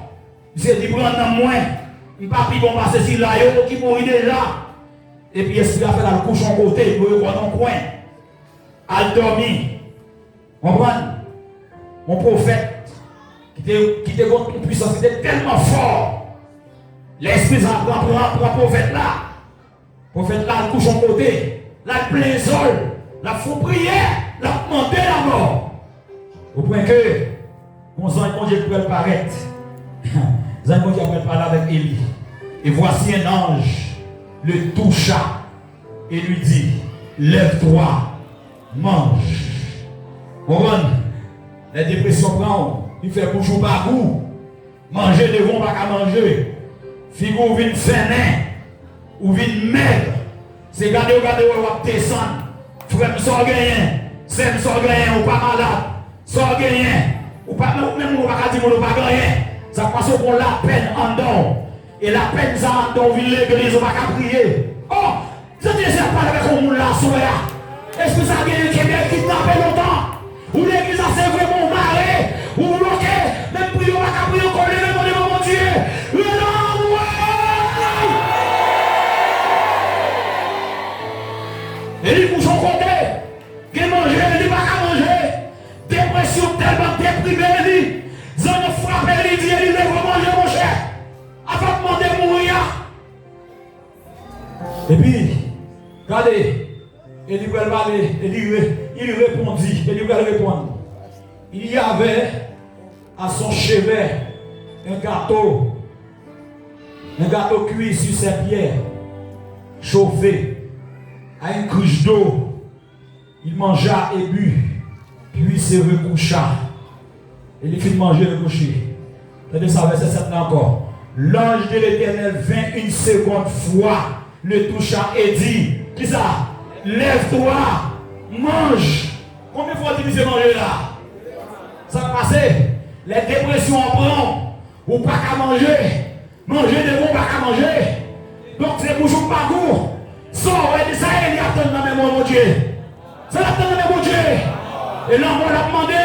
Il s'est dit, prends moi, il ne va pas bon passer si là, qui mourit déjà. Et puis l'esprit a fait la couche en côté, il mourit dans le coin. Il dormi. Comprenez? Mon prophète, qui était contre une puissance, était tellement fort. L'esprit prend le prophète là. Le prophète là, il couche en côté. Là, il plein sol. Là, il faut prier. Là, il demande la mort. Au point que, mon Dieu peut paraître. Mon Dieu peut parler avec Élie. Et voici un ange le toucha et lui dit, lève-toi, mange. Les dépressions prennent, il fait bouchou pas goût. Manger devant pas qu'à manger. Figure vient fainé ou vient maigre. C'est garder, ou descendre. Frère, sort gagné. C'est sort gagné ou pas malade. Sort gagné. Ou pas même ou pas dire ou pas gagné. Ça passe pour la peine en don. Et la peine ça en don vient l'église ou pas qu'à prier. Oh, c'est déjà pas avec un monde là, soya. Est-ce que ça a gagné qui tape longtemps? Ou l'église a c'est vraiment marré? Ou bloqué? Même prier ou pas qu'à prier encore les mêmes devant mon Dieu. Et les bouchons côté, qui manger, il pas qu'à manger. Dépression tellement déprimée, ils ont frappé, ils disent, il veut manger mon cher. Avant de demander mourir. Et puis, regardez, il répondit, il va répondre. Il y avait à son chevet un gâteau cuit sur ses pierres, chauffé. À une cruche d'eau, il mangea et but, puis se recoucha. Et il fit manger le coucher. Regardez ça, verset 7 encore. L'ange de l'Éternel vint une seconde fois, le toucha et dit, qui ça? Lève-toi, mange. Combien de fois tu dis manger là? Ça passe. Les dépressions en prennent, ou pas qu'à manger. Manger de bon, pas qu'à manger. Donc c'est bouchons pas court. Sors, et ça, il y a ton nom, mon Dieu. Ça l'a ton nom, mon Dieu. Et l'homme l'a demandé.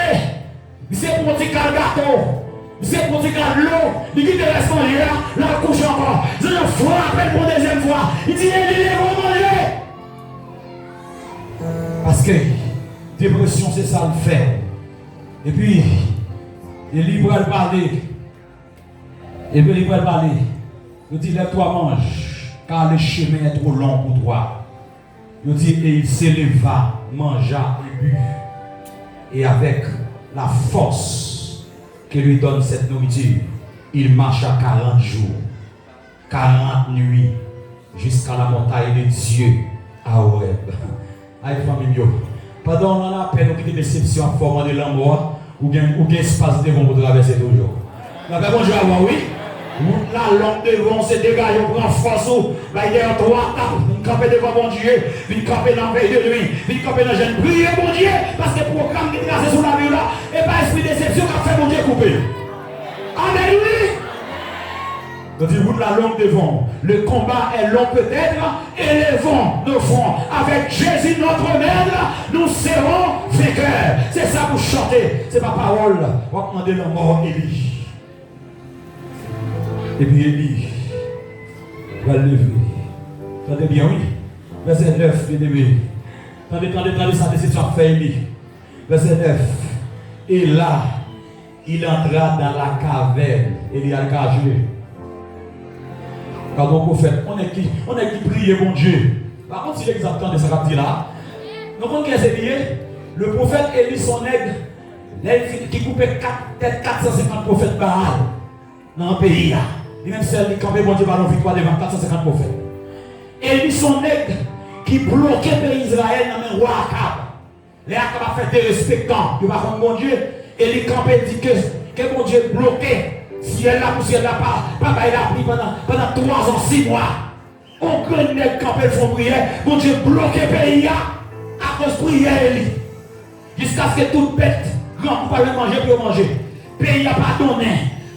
Il s'est pour dire gâteau. Il s'est pour dire l'eau. Il dit de rester manger là, là, couche encore. C'est une fois, appelle pour deuxième fois. Il dit, il est pour manger. Parce que dépression, c'est ça le fait. Et puis, il est libre de parler. Et puis, il est libre de parler. Il dit, lève-toi, mange. Car le chemin est trop long pour toi. Il dit, et il s'éleva, mangea et but. Et avec la force que lui donne cette nourriture, il marcha 40 jours, 40 nuits, jusqu'à la montagne de Dieu à Horeb. Aïe, famille, pendant on a peine de déception en forme de l'amour, ou bien espace devant vous traverser toujours. La paix, bonjour à vous, oui. La langue devant se dégage, on prend force, il y a 3 tapes, une camper devant mon Dieu, une camper dans le pays de lui, une camper dans le jeune. Priez mon Dieu, parce que le programme qui est tracé sur la vie là, et pas esprit de déception qui a fait mon Dieu couper. Amen, oui. Donc, il roule la langue devant. Le combat est long peut-être, et les vents de fond. Avec Jésus notre maître, nous serons vainqueurs. C'est ça pour chanter, c'est pas parole. On va demander la mort Élie. Et puis Élie va le lever. Attendez bien, oui. Verset 9, bien aimé. Attendez, ça décision fait Élie. Verset 9. Et là, il entra dans la caverne. Élie a le cagé. Pardon, prophète, on est qui prie, mon Dieu. Par contre, si l'exactant de ce qu'a dit là, nous comprenons qui est lié. Le prophète Élie, son aigle, qui coupait 450 prophètes Baal dans le pays là. Il même celle qui campait bon Dieu par victoire devant 450 prophètes. Élie, son aigle, qui bloquait le pays Israël dans le roi Akab. Les Akab a fait des respectants. Il va contre mon Dieu. Élie campait dit que mon Dieu bloquait. Si elle l'a poussé, elle l'a pas. Papa, il a pris pendant 3 ans, 6 mois. On connaît quand elle font prière. Mon Dieu bloqué le pays à cause de prière Élie. Jusqu'à ce que toute bête, grand goût, pas manger pour manger. Le pays n'a pas donné.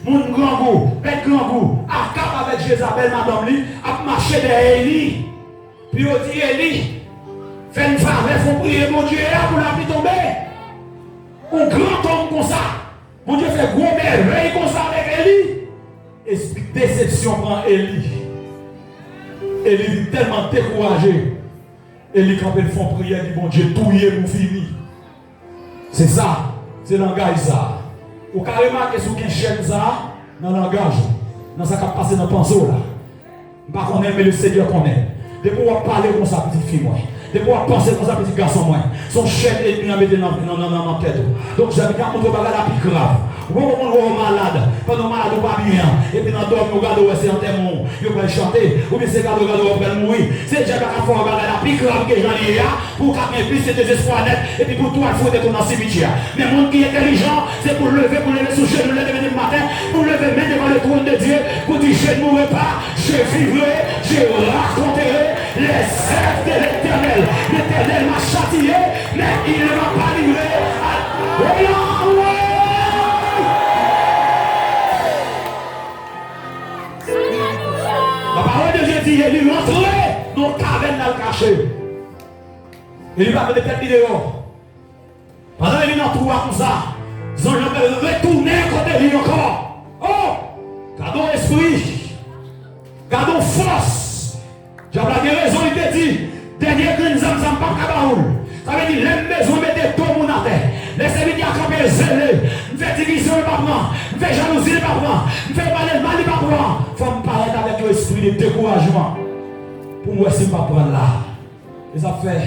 Mon grand goût, bête grand goût. Akab avec Jézabel, madame Li, a marché derrière Élie. Puis on dit Élie, fais une faveur, il faut prier mon Dieu pour la vie tomber. Un grand homme comme ça. Mon Dieu fait gros merveille comme ça avec Élie. Esprit de déception prend Élie. Élie est tellement découragé. Élie, quand ils font prière, dit bon Dieu, tout y est pour finir. C'est ça, c'est le langage ça. Ou carrément que sous une chaîne ça, dans le langage, dans ça qui a passé dans le pinceau là. Pas qu'on aime, mais le Seigneur qu'on aime. Depuis qu'on va parler comme ça, petite fille, moi. de pouvoir penser comme ça, petit garçon, moi. Son chef ennemi a mis dans la tête. Donc, j'avais qu'à montrer la plus grave. Ou on malade, pendant malade ou pas bien, et puis dans le dorme, on regarde où c'est en témoin, il va chanter, ou bien c'est quand on regarde où on va mourir. C'est déjà qu'à faire la plus grave que j'en ai là, pour qu'on ait plus de désespoir net, et puis pour toi, il faut être dans le cimetière. Mais le monde qui est intelligent, c'est pour lever sous genou, lever le matin, pour lever main devant le trône de Dieu, pour dire je ne mourrai pas, je vivrai, je raconterai les œuvres de l'Éternel. L'Éternel m'a châtié, mais il ne m'a pas livré à la parole de Dieu dit, il est rentré dans le caverne dans le cachet. Il lui va mettre tête dehors. Pendant qu'il est dans le trou comme ça, ils ont retourné côté lui encore. Oh! Gardons esprit. Gardons force. J'ai la raison, il te dit, dernier grain zam pas kabaoul. Ça veut dire, les maisons mettent tout le monde à terre. Les serviteurs à camper zélés. Nous faisons division le parlement. Nous faisons jalousie le parlement. Nous faisons mal le parlement. Il faut me parler avec l'esprit de découragement. Pour moi, c'est pas prendre là. Les affaires,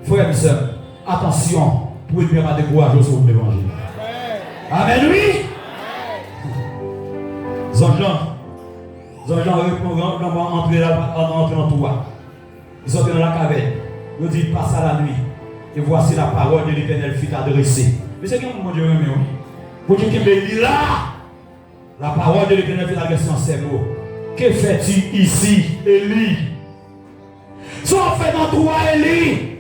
frères et sœurs, attention, pour ne pas décourager sur l'évangile. Amen, oui. Jean-Jean va entrer dans toi. Ils sont dans la caverne. Ils disent, passe à la nuit. Et voici la parole de l'Éternel fut adressée. Mais c'est qui mon Dieu, oui. Pour Dieu qui me dit là, la parole de l'Éternel fut adressée en ces mots. Que fais-tu ici, Élie? Soit fait dans toi, Élie.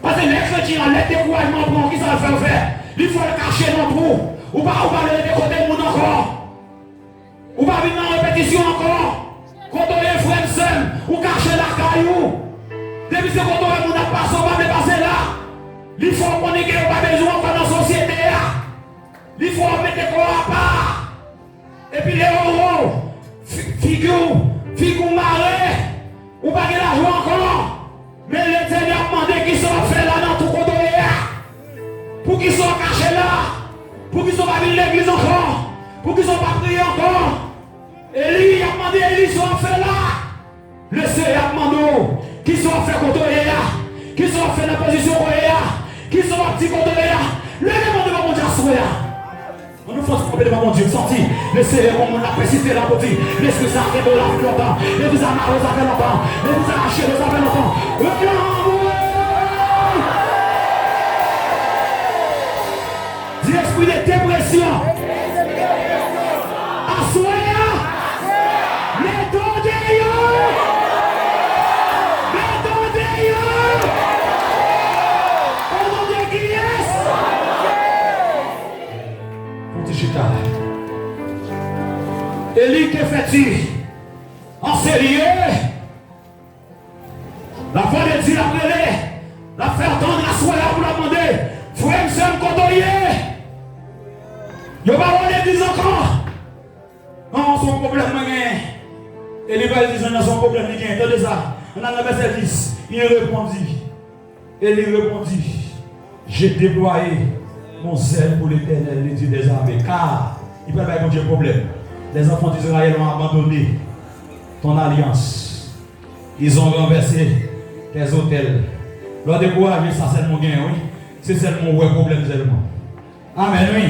Parce que les chrétiens, les découragements, pour qui ça va faire? Il faut le cacher dans le trou. Ou pas le décoder de monde encore. Ou pas venir en répétition encore. Quand on est frère seul, ou cacher la caillou. Depuis que quand on est passé, on va dépasser là. Il faut qu'on ait pas besoin dans la société. Il faut mettre quoi à part. Et puis les euros, figure marée, ou pas qu'il a joué encore. Mais le Seigneur a demandé qu'ils soient faits là dans tout côté. Pour qu'ils soient cachés là. Pour qu'ils soient pas venus l'église encore. Pour qu'ils soient pas priés encore. Élie a demandé Élie soit fait là. Le Seigneur a demandé qu'ils soient faits contre là. Qu'ils soient faits dans la position là. Qu'ils soient petits contre là. Le démon devant mon Dieu soit là. On nous force pour devant mon Dieu sorti. Le Seigneur comme on a persisté là pour dire. L'esprit ça fait de là plus longtemps. Et vous amarrez ça fait longtemps. Et vous arrachez ça fait longtemps. Dis esprit de dépression. Assoya. Méthodeyo. Au nom de qui est-ce? Petit chita. Élie, que fais-tu? En sérieux? La voix de Dieu l'a appelé. La faire entendre la soirée pour la demander. Frère, monsieur, me côtoyer. Il n'y a pas l'église encore. Non, son problème, et les belles disent, son problème, il y a attendez ça. On a le verset 10. Il répondit. J'ai déployé mon zèle pour l'Éternel, le Dieu des armées. Car il ne peut pas y avoir de problème. Les enfants d'Israël ont abandonné ton alliance. Ils ont renversé tes hôtels. Leur décourager, ça c'est mon gain, oui. C'est seulement un problème seulement. Amen, oui.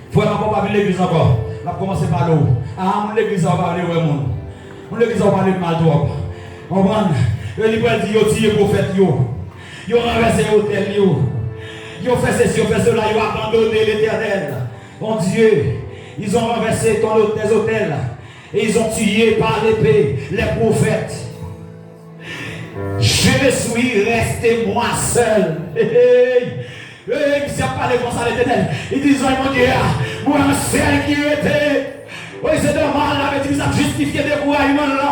Il faut pas parler de l'église encore. On va commencer par l'eau. Ah, l'église va parler de monde. L'église va parler de mal trop. On va dire, il y a tiré prophète, ils ont renversé l'hôtel, ils ont fait ceci, ils ont fait cela, ils ont abandonné l'Éternel. Mon Dieu, ils ont renversé tes hôtels et ils ont tué par l'épée les prophètes. Je suis resté moi seul. Il n'a pas parlé comme ça à l'Éternel. Il dit, mon Dieu, moi seul qui était. Oui, c'est dommage, là, mais tu as justifié des découragement là.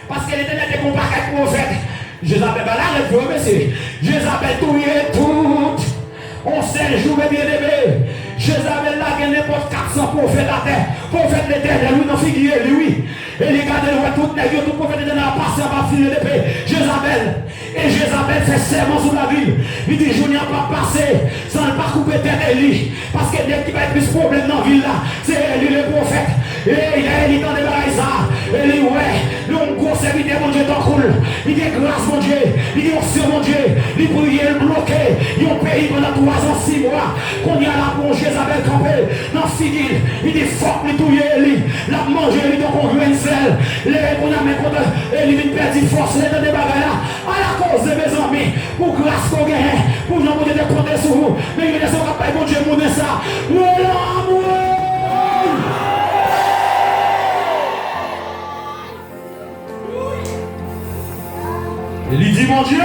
Parce que l'Éternel était comparé avec le prophète. Jézabel, là, le vieux monsieur. Jézabel, tout est tout. On sait, jour bien aimé. Jézabel, là, il y a n'importe 400 prophètes à terre. Prophète l'Éternel, lui, non figuré, lui. Et les gars, tout nègre, tout prophète l'Éternel a passé à ma fille l'épée. Jézabel. Et Jézabel fait serment sur la ville. Il dit, je n'ai pas passé sans ne pas couper tête Élie. Parce que dès qu'il va être plus problème dans la ville là, c'est Élie le prophète. Et il a Élie dans les bagailles ça. Élie, ouais, nous, on gros prospérité, mon Dieu, t'en coule. Il y a grâce, mon Dieu. Il y a onction, mon Dieu. Il brille, il bloqué. Il y a un pays pendant 3 ans, 6 mois. Qu'on y a la plongée, Isabelle campé. Dans le figil, il dit fuck, il touille, il l'a mangé, il donc on grain de sel. Les qu'on a mis contre, il vient perdre force, il est dans des bagages là. À la cause de mes amis, pour grâce qu'on gagne, pour nous monter des comptes sur vous. Mais il est capable, mon Dieu, mon ça. Il dit, mon Dieu,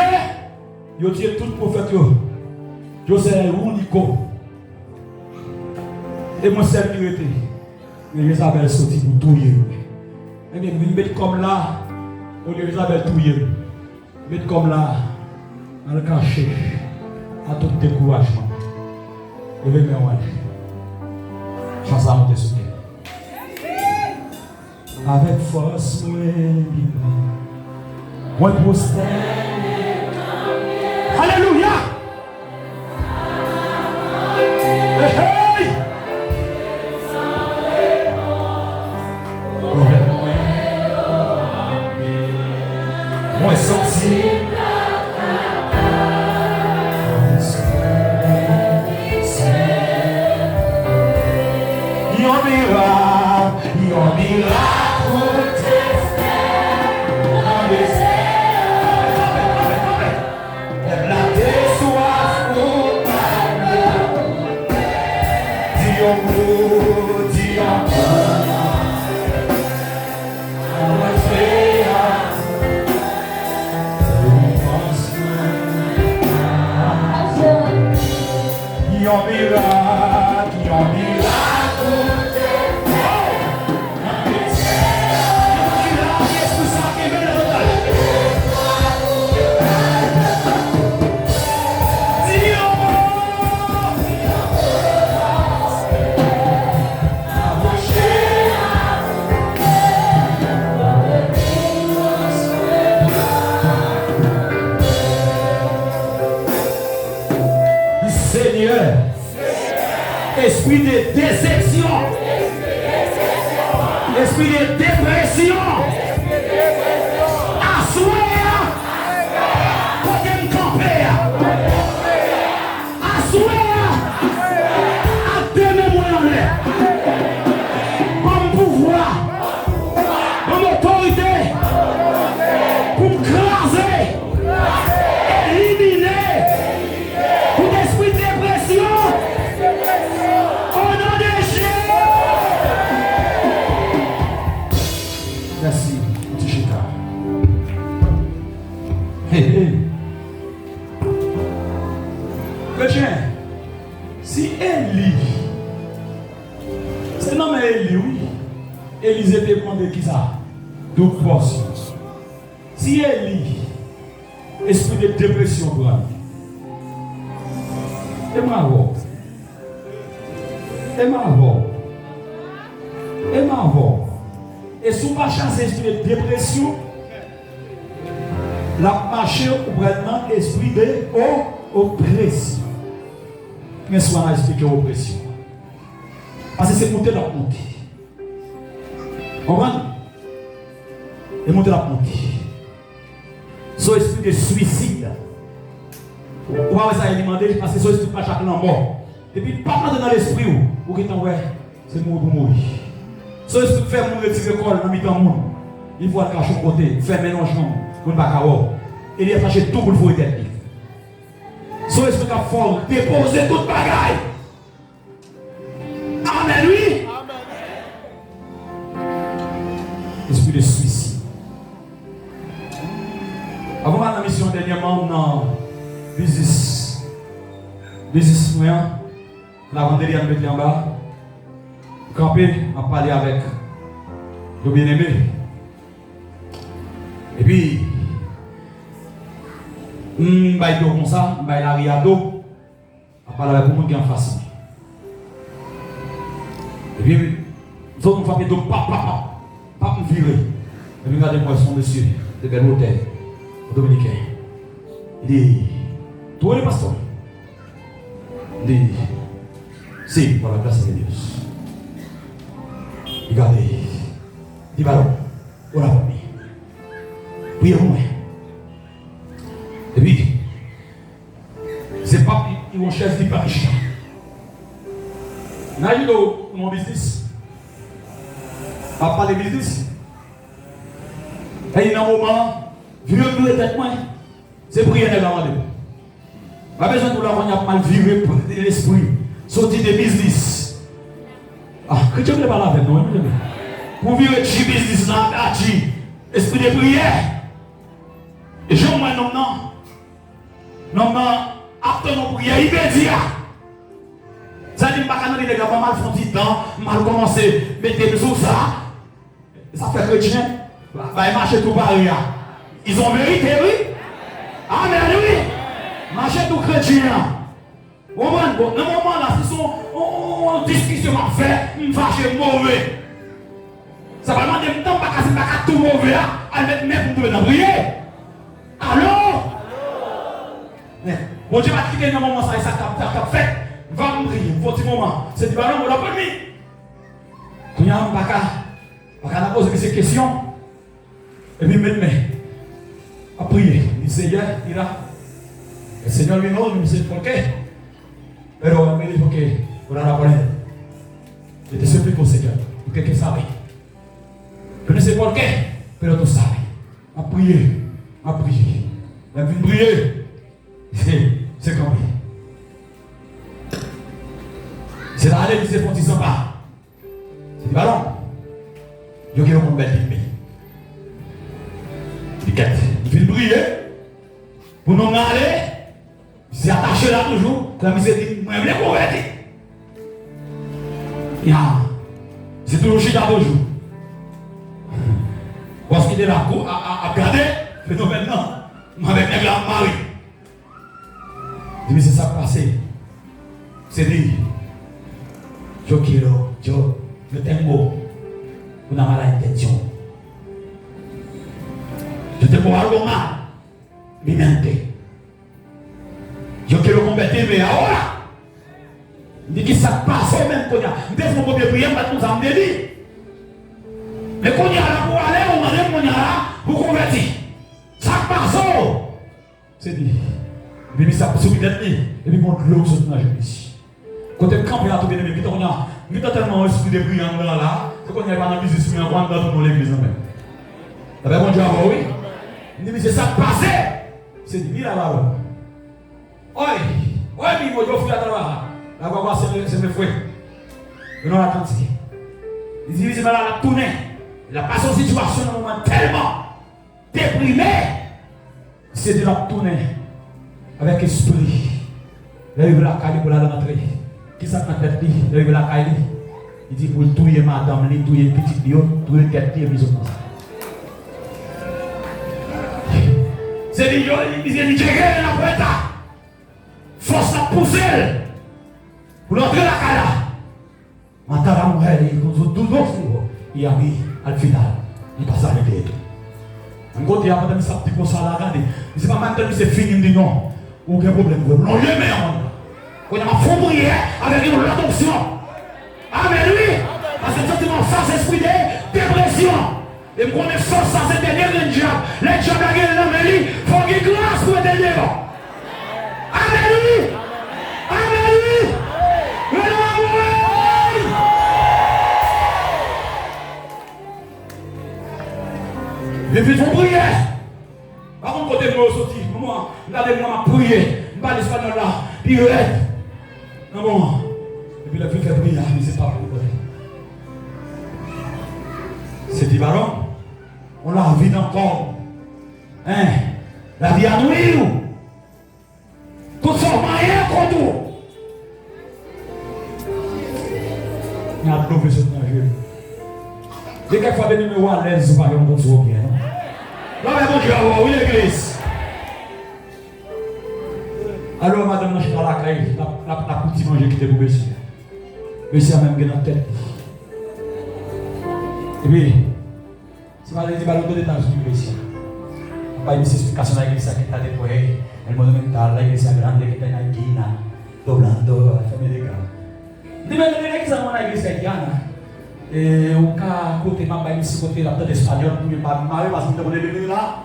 il tient tout le prophète. Je sais où Nico. Et moi, c'est le vérité. Mais Isabelle sorti pour touiller. Et bien, vous mettez comme là, au lieu d'Isabelle touiller. Mettez comme là, dans le cachet, à tout découragement. Levez mes mains. Chance à monter sur terre. Avec force, moi, prospère. Alléluia. Hey. Moi, sorti. Your miracle esprit de déception, esprit de dépression, assoir, côté me camper, assoir, à demain moi en l'air, comme pouvoir, comme autorité, pour craser, éliminer, tout esprit de dépression. Merci, petit Chica. Chrétien, si Élie, c'est non mais Élie, oui. Élisée était demandé qui ça? Toute portion. Si Élie, esprit de dépression pour lui, et ma voix, et si on va chasser l'esprit de dépression, la marche ou vraiment esprit de oppression. Mais soit on a expliqué oppression. Parce que c'est monter la honte. Comprenez? Et monter la honte. Son esprit de suicide. On va ça demander parce que son esprit pas chaque mort. Et puis pas dans l'esprit ou qui t'en ouais, c'est mourir pour mourir. Son esprit fait mon retirer le corps dans mi-temps monde. Il faut le cacher au côté, faire mélangement, pour ne pas avoir. Et il a fâché tout pour le faire tête. Son esprit a fort, déposer toute bagaille. Amen, oui. Esprit de suicide. Avant ma mission dernièrement dans business moyen, la vendée à mettre en bas, camper, à parler avec le bien-aimé. Et puis, je vais comme ça, je vais la riado, à parler avec le monde qui est en face. Et puis, nous autres, nous faisons pas me virer. Et puis, regardez-moi son monsieur, de bel hôtel, dominicain. Il dit, toi le pasteur. Il dit, si, pour la grâce de Dieu. Regardez, il dit, ballon, on l'a pas mis. Priez pour moi. Et puis, c'est pas ils vont chercher pas riche. N'a eu mon business. Pas parler business. Et il y a un moment, vieux bleu tête moi, c'est prier de la pas besoin de la mal vivre pour l'esprit. Sortir de business. Ah, que tu veux parler avec nous? Pour vivre de business là, esprit de prière. Et je vois non, après nos prières immédiat. Ça dit pas qu'on les gars mal font du temps, mal commencer mettre sur ça. Ça fait chrétien. Va marcher tout pareil. Ils ont vérité, oui. Amen, oui. Marcher tout chrétien. Au moment là, si son discussion à faire, une fâche mauvais. Ça va demander un temps pas tout mauvais, à mettre même pour nous prier. Allô? Bon Dieu va quitter dans le moment ça qu'a fait. Va me prier, pour petit moment. C'est du ballon, on l'a pas mis. Quand il y a un pas poser ces questions. Et puis maintenant, à prier. Le Seigneur, il a. Le Seigneur lui non, il sait pourquoi. Pero me dijo que orara por él. Yo te suplico, Señor, porque que sabe. Yo no sé por qué, pero tú sabes. A prier. La vie de prier, c'est comme c'est là aller c'est pour dire pas. C'est du ballon. Je quiero convertirme. Il fait prier pour nous aller. C'est attaché là toujours. La misère dit, moi je vais convertir. C'est toujours chez toi toujours. Parce qu'il est là à garder, mais non maintenant, moi avec mes grands maris. Mais c'est ça qui passe. C'est dit, je t'aime beau. Vous n'avez pas l'intention. Je te vois le mal. Mais je quiero convertir, mais ahora. Il dit que ça passe même quand il y a. Dès que vous pouvez prier, vous en dit. Mais quand il y a là pour aller, on va dire qu'on y a là pour convertir. Ça passe. C'est dit. Et puis ça passe au milieu de l'année. Et puis mon l'eau saute dans la jeune ici. Quand tu es campé à tout bien, mais on a tellement esprit de prière là, c'est qu'on n'y a pas de business, mais on rentre dans l'église même. Ça va bon Dieu, oui. Il dit, mais c'est ça passe. C'est dit, il a là. Oi, mais moi je fais à travers. La voix c'est mes frères. Je n'ai pas attendu. Il dit, il va tourner. Il a passé une situation dans un moment tellement déprimé. C'est de la tourner avec esprit. Là, il veut la caille pour la rentrer. Qui ça m'a tête dit? Là, il veut la caille. Il dit, pour tuer madame, il tuer petite lion, tuer tête, il est comme ça. C'est dit, il dit, j'ai gagné la pointe. Force à pousser pour l'entrer la cara. Matar la mulher e com os dois outros. E aí, al final, il passe avec les deux. Un côté, il y a madame ça petit peu ça là, regardez. C'est pas maintenant que c'est fini, il dit non. Aucun problème. Non, il est meilleur. Quand il y a ma faux prière avec une adoption. Amen, oui. Parce que sentiment, ça, c'est esprit de dépression. Et quand on est force, ça, c'est derrière le diable. Les diables, il faut qu'il y ait grâce pour être dehors. Amen, oui. Amen, oui. Les filles vont prier. Par contre, côté de moi, sorti, moi, regardez-moi, ma prier. Je parle l'espagnol là, puis je l'aide. Non, bon. Et puis la fille fait prier, mais c'est pas pour côté. C'est dit, baron, on la vie encore. Hein? La vie à nourrir. Tout ça, rien contre tout. Il y a de l'eau sur le jeu. Dès qu'il faut des numéros à l'aise, c'est pas comme on se voit bien. Non, mais bon Dieu, oui, l'église. Alors, madame, je suis dans la caille, la petite manger qui était pour Bessie. Bessie a même gagné dans la tête. Et puis, c'est pas les ballons de détails sur Bessie. Pas une explication à l'église qui est déployée. El monumental, la iglesia grande que está en la esquina, doblando a la familia. Dime que la iglesia es una iglesia haitiana. Un cas côté ma baille ici côté la tête espagnole pour me parler parce que on est venu là.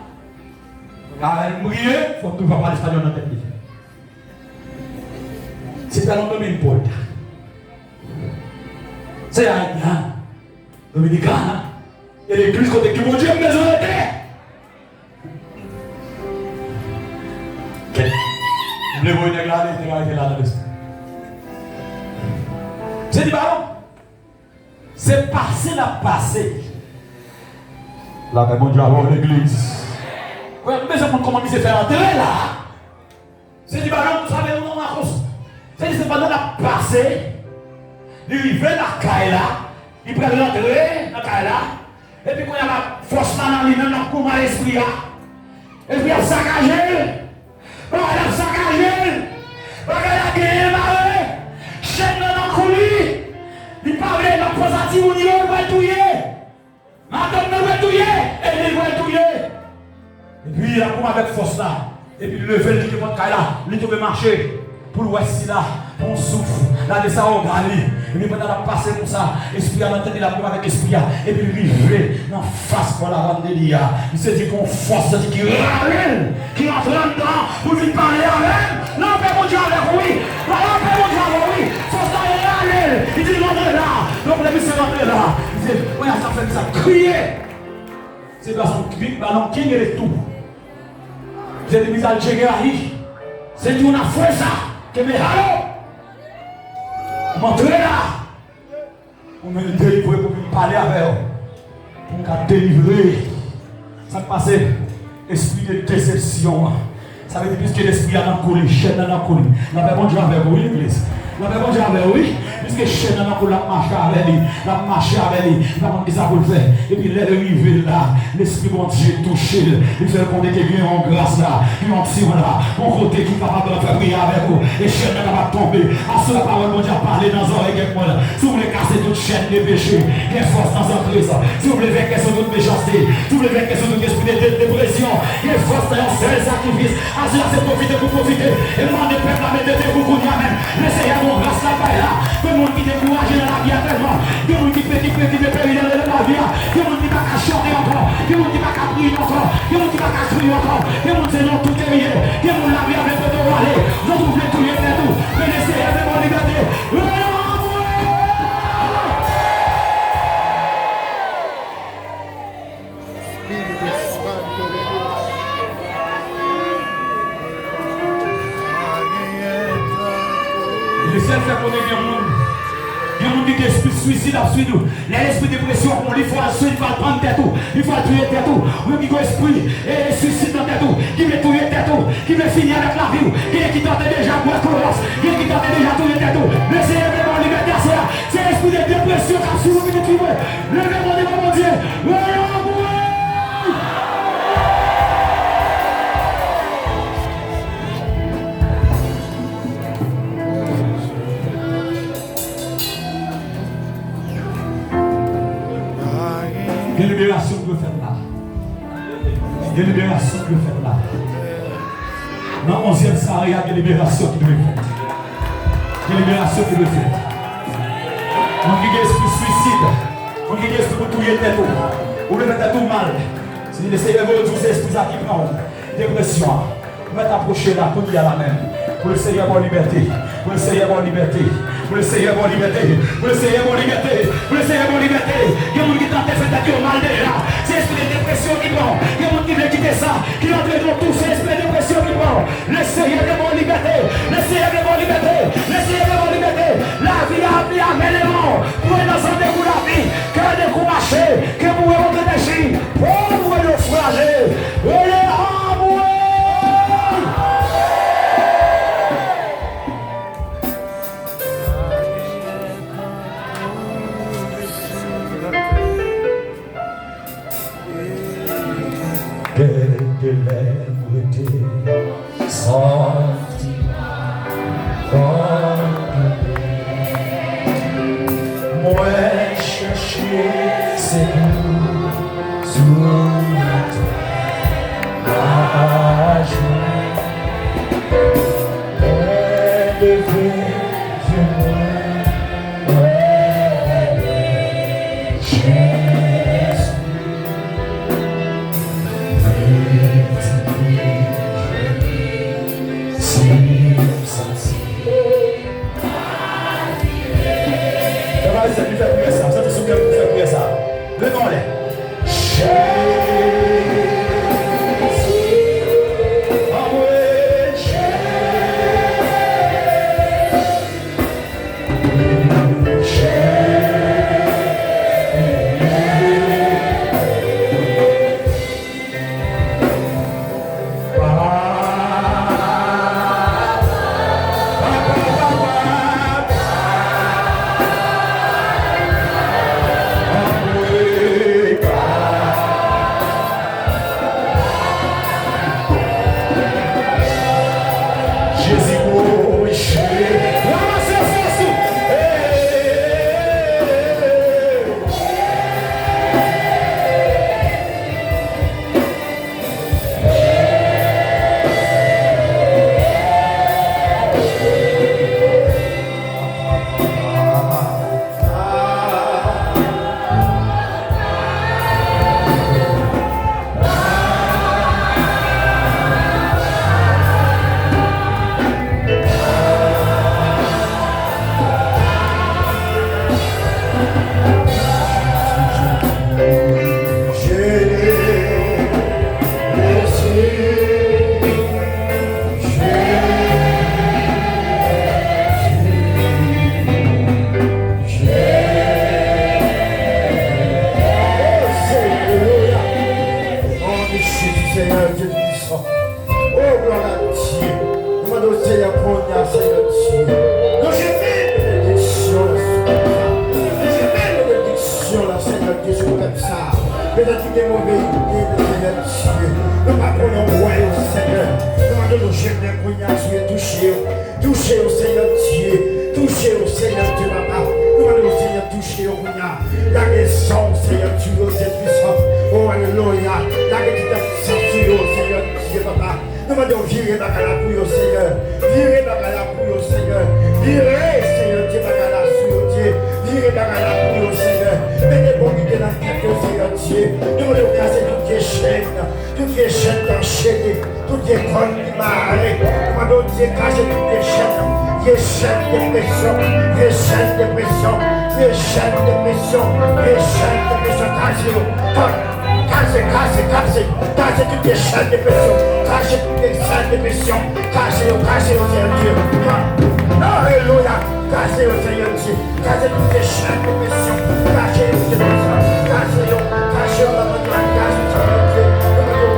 Car elle mourir, il faut toujours parler espagnol dans la tête. C'est un nom de Paul. C'est haïtien, dominicain, et l'église côté qui mon Dieu me maison de terre. Vous voulez voir une église là dans l'esprit. C'est dit, pardon. C'est passé la passé. Là, mais mon Dieu, avoir l'église. Oui, mais je me demande comment il s'est fait entrer là. C'est dit, pardon, vous savez, on a cause. C'est dit, c'est pendant la passé. Il arrive dans la caille là. Il prend l'entrée dans la caille là. Et puis, quand il y a la force dans lui-même, dans le coup à l'esprit là. Et puis, il a saccagé. Il a saccagé. Il a gagné, chaîne dans le coulis. Il parlait de la positive au niveau de Valtouillé. Madame de Valtouillé. Et il va Valtouillé. Et puis il a commencé avec force là. Et puis il levé le téléphone là. Il tombé marcher. Pour le voici là. On souffle. Là, de ça, on gagne. Et puis pendant la passé comme ça. Esprit à l'entendre, il a pris avec l'esprit. Et puis il rive dans face pour la vente de l'IA. Il s'est dit qu'on force, il dit qu'il ramène. Qui entre dedans pour lui parler avec elle. Non, mais mon Dieu avec oui. Non, mais mon Dieu avec oui. Force là, il est allé. Il dit, rentrez là. Donc le monsieur rentré là. Il dit, oui, ça fait ça. Crier. C'est ballon king et tout. J'ai dit, à Djegari. C'est dit, on a fait ça. Que mais allô. Montrez là. On me délivrer pour parler avec eux. Pour nous délivrer. Ça passe. Esprit de déception. Ça veut dire puisque l'esprit a dans le colis, chaîne dans le colis. La paix bon Dieu avec vous, l'église. La paix bon Dieu avec oui. Puisque chaîne dans le colis, la marche avec lui. La marche avec lui. La marche ça vous le faire. Et puis l'air arrivé là. L'esprit bon Dieu touché. Il fait qu'on est quelqu'un en grâce là. Il en tire là. Mon côté qui est capable de faire prier avec vous. Et chaîne va tomber. À ce la parole bon Dieu a parlé dans un oreille avec moi là. Si vous voulez casser toute chaîne de péché, il y a force dans un Christ. Si vous voulez vaincre sur toute méchanceté, si vous voulez vaincre sur toute esprit de dépression, il y a force dans un seul sacrifice. À cela c'est profiter pour profiter. Et moi ne peux pas mettre de vous pour moi-même. Laissez à mon grâce là-bas là. Tout le monde qui est découragé dans la vie tellement. Tout le monde qui peut périr dans la vie. Tout le monde qui va chanter encore. Tout le monde qui va prier encore. Tout le monde qui va crier encore. Tout le monde c'est non tout est lié. Tout le monde la vie avec votre aller. Vous trouvez tout les faire tout. Mais laissez à mon liberté. Fait qu'on est bien monde. Il y a un monde qui est esprit suicide à suivre nous. L'esprit de dépression, on lui faut suivre, il faut prendre tête tout. Il faut tuer tête tout. Oui, qui a esprit et suicide dans tête tout. Qui veut tuer tête tout. Qui veut finir avec la vie. Qui tente déjà pour la colère. Qui tente déjà tuer tête tout. Mais c'est vraiment liberté à cela. C'est l'esprit de dépression qui a suivi nous qui veut. Levez-moi devant mon Dieu. Il y a une libération que vous faites là. Il y a une libération que vous faites là. Dans le 11e Sarah, il y a une libération qui doit être faite. Il y a une libération qui doit être faite. On qui a l'esprit suicide. On qui a l'esprit pour tuer tête. Ou le mettre tout mal. C'est le Seigneur de tous ces esprits qui prennent dépression. Vous mettez approcher là, comme il y a la même. Pour le Seigneur en liberté. Pour le Seigneur en liberté. Pour le Seigneur en liberté. Pour le Seigneur en liberté. Pour le Seigneur en liberté. Il y a des gens qui tentent de faire des mal déjà. C'est l'esprit de dépression qui prend. Il y a des gens qui veulent quitter ça. Qui entrent dans tout. C'est l'esprit de dépression qui prend. Le Seigneur en liberté. Le Seigneur en liberté. Le Seigneur en liberté. La vie a appelé à l'élément. Pour être dans un dégoût la vie. Que des coups mâchés. Que vous rentrez des chines. Pour vous naufrager. Et les remouer. De l'aimeté sorti moi chercher c'est nous sous la terre élevé Jésus Seigneur Dieu puissant. Oh, gloire à Dieu. Demande au Seigneur qu'on y a, Seigneur Dieu. Nous j'aimais les bénédictions, là, Seigneur Dieu, je vous comme ça. Peut-être qu'il est mauvais idée de Seigneur Dieu. Nous pas qu'on envoie au Seigneur. Demandons aux jeunes qu'on y a, toucher au Seigneur Dieu. Toucher au Seigneur Dieu, papa. Demandons au Seigneur, toucher au Seigneur. La raison, Seigneur Dieu, Dieu puissant. Oh, alléluia. La puissance, Seigneur Dieu, papa. Demandons virer dans la couille au Seigneur. Virer dans la couille au Seigneur. Virer, Seigneur Dieu, dans la couille au Dieu. Virer dans la couille au Seigneur. Mettez bon idée dans la tête au Seigneur Dieu. Demandons casser toutes les chaînes enchaînées, toutes les cordes qui marrent. Demandons Dieu casser toutes les chaînes de pression, les chaînes de pression, les chaînes de pression, les chaînes de pression. Cassez toutes les chaînes de pression, cassez toutes les chaînes de pression, cassez au Seigneur Dieu. Alléluia, cassez au Seigneur Dieu, cassez toutes les chaînes de pression, cassez toutes les pressions, cassez au Seigneur Dieu.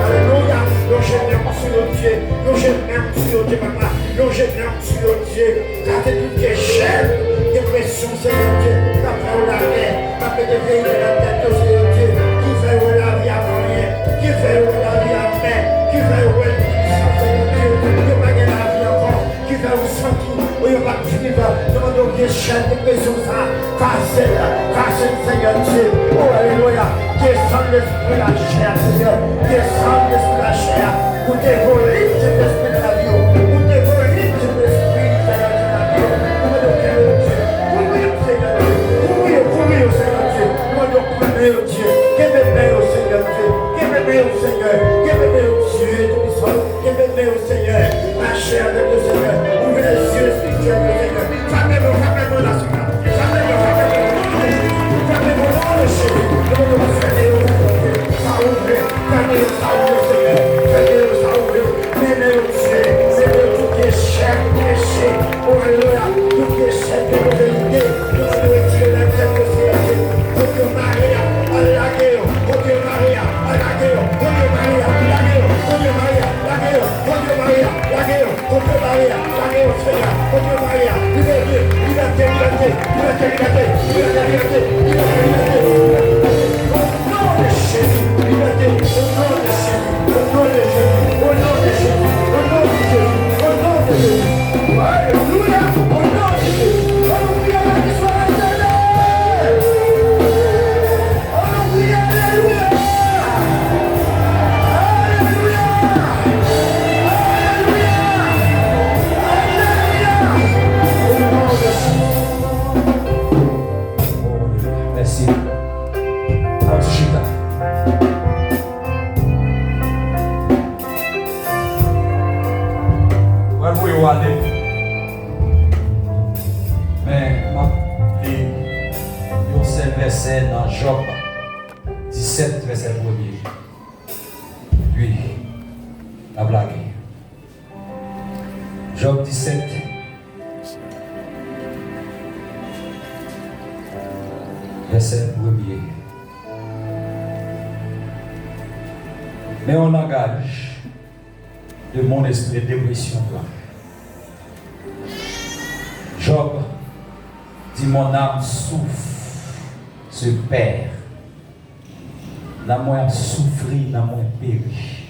Alléluia, nous j'aime sur le Dieu, nous j'aime sur le Dieu, papa, nous j'aime sur le Dieu, cassez toutes les chaînes de pression, Seigneur Dieu, la parole la paix, la paix de veille de la tête au Seigneur Dieu. Qui fait la vie à moyen, qui fait la vie à main, qui fait la vie à la vie encore, qui fait au sentir, où il va vivre, demandons des chaînes de pression, ça, cassez, Seigneur Dieu, oh alléluia, descend l'esprit de la chair, Seigneur, descend l'esprit de la chair, pour dévorer l'esprit de la vie, pour dévorer l'esprit de la vie, demandons que le Dieu, courir au Seigneur Dieu, demandons courir au Dieu. Au Seigneur Dieu, qu'aimez au Seigneur, qu'aimez au Dieu tout-puissant, qu'aimez au Seigneur, la chair de Dieu Seigneur, ouvrez les yeux spirituels de Seigneur, fermez-moi la soirée, fermez-moi dans le chéri, fermez-moi ça ouvre, fermez-moi ça ouvre Seigneur, fermez-moi ça ouvre, mettez au Dieu, mettez toutes les chaînes péchées, oh alléluia, toutes les chaînes de mauvaiseté, nous allons retirer la tête de Seigneur Dieu, pour que Maria, Alageo, Oye Maria, Alageo, Oye Maria, Alageo, Oye Maria, Alageo, Oye Maria, Alageo, Oye Maria, Alageo, Seigneur, Oye Maria, liberté, au nom de Jésus, liberté, au nom de Jésus, au nom de Jésus, au nom de Jésus, au nom de Jésus, au nom de Jésus, alléluia, au nom de Jésus, alléluia, qui soit éternel. Merci. Chita. Où est-ce aller? Mais je vais un seul verset dans Job 17, verset 1er. Puis, la blague. Job 17. Verset 1er. Mais on engage de mon esprit de dépression. Job dit mon âme souffre, se perd. La moins souffri, la moins péri.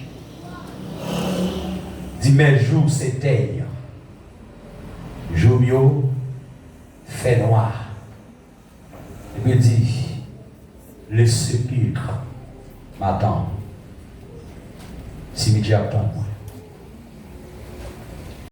Dit mes jours s'éteignent. Jour fait noir. Et puis dit le sépulcre m'attend. Cimetière attend moi.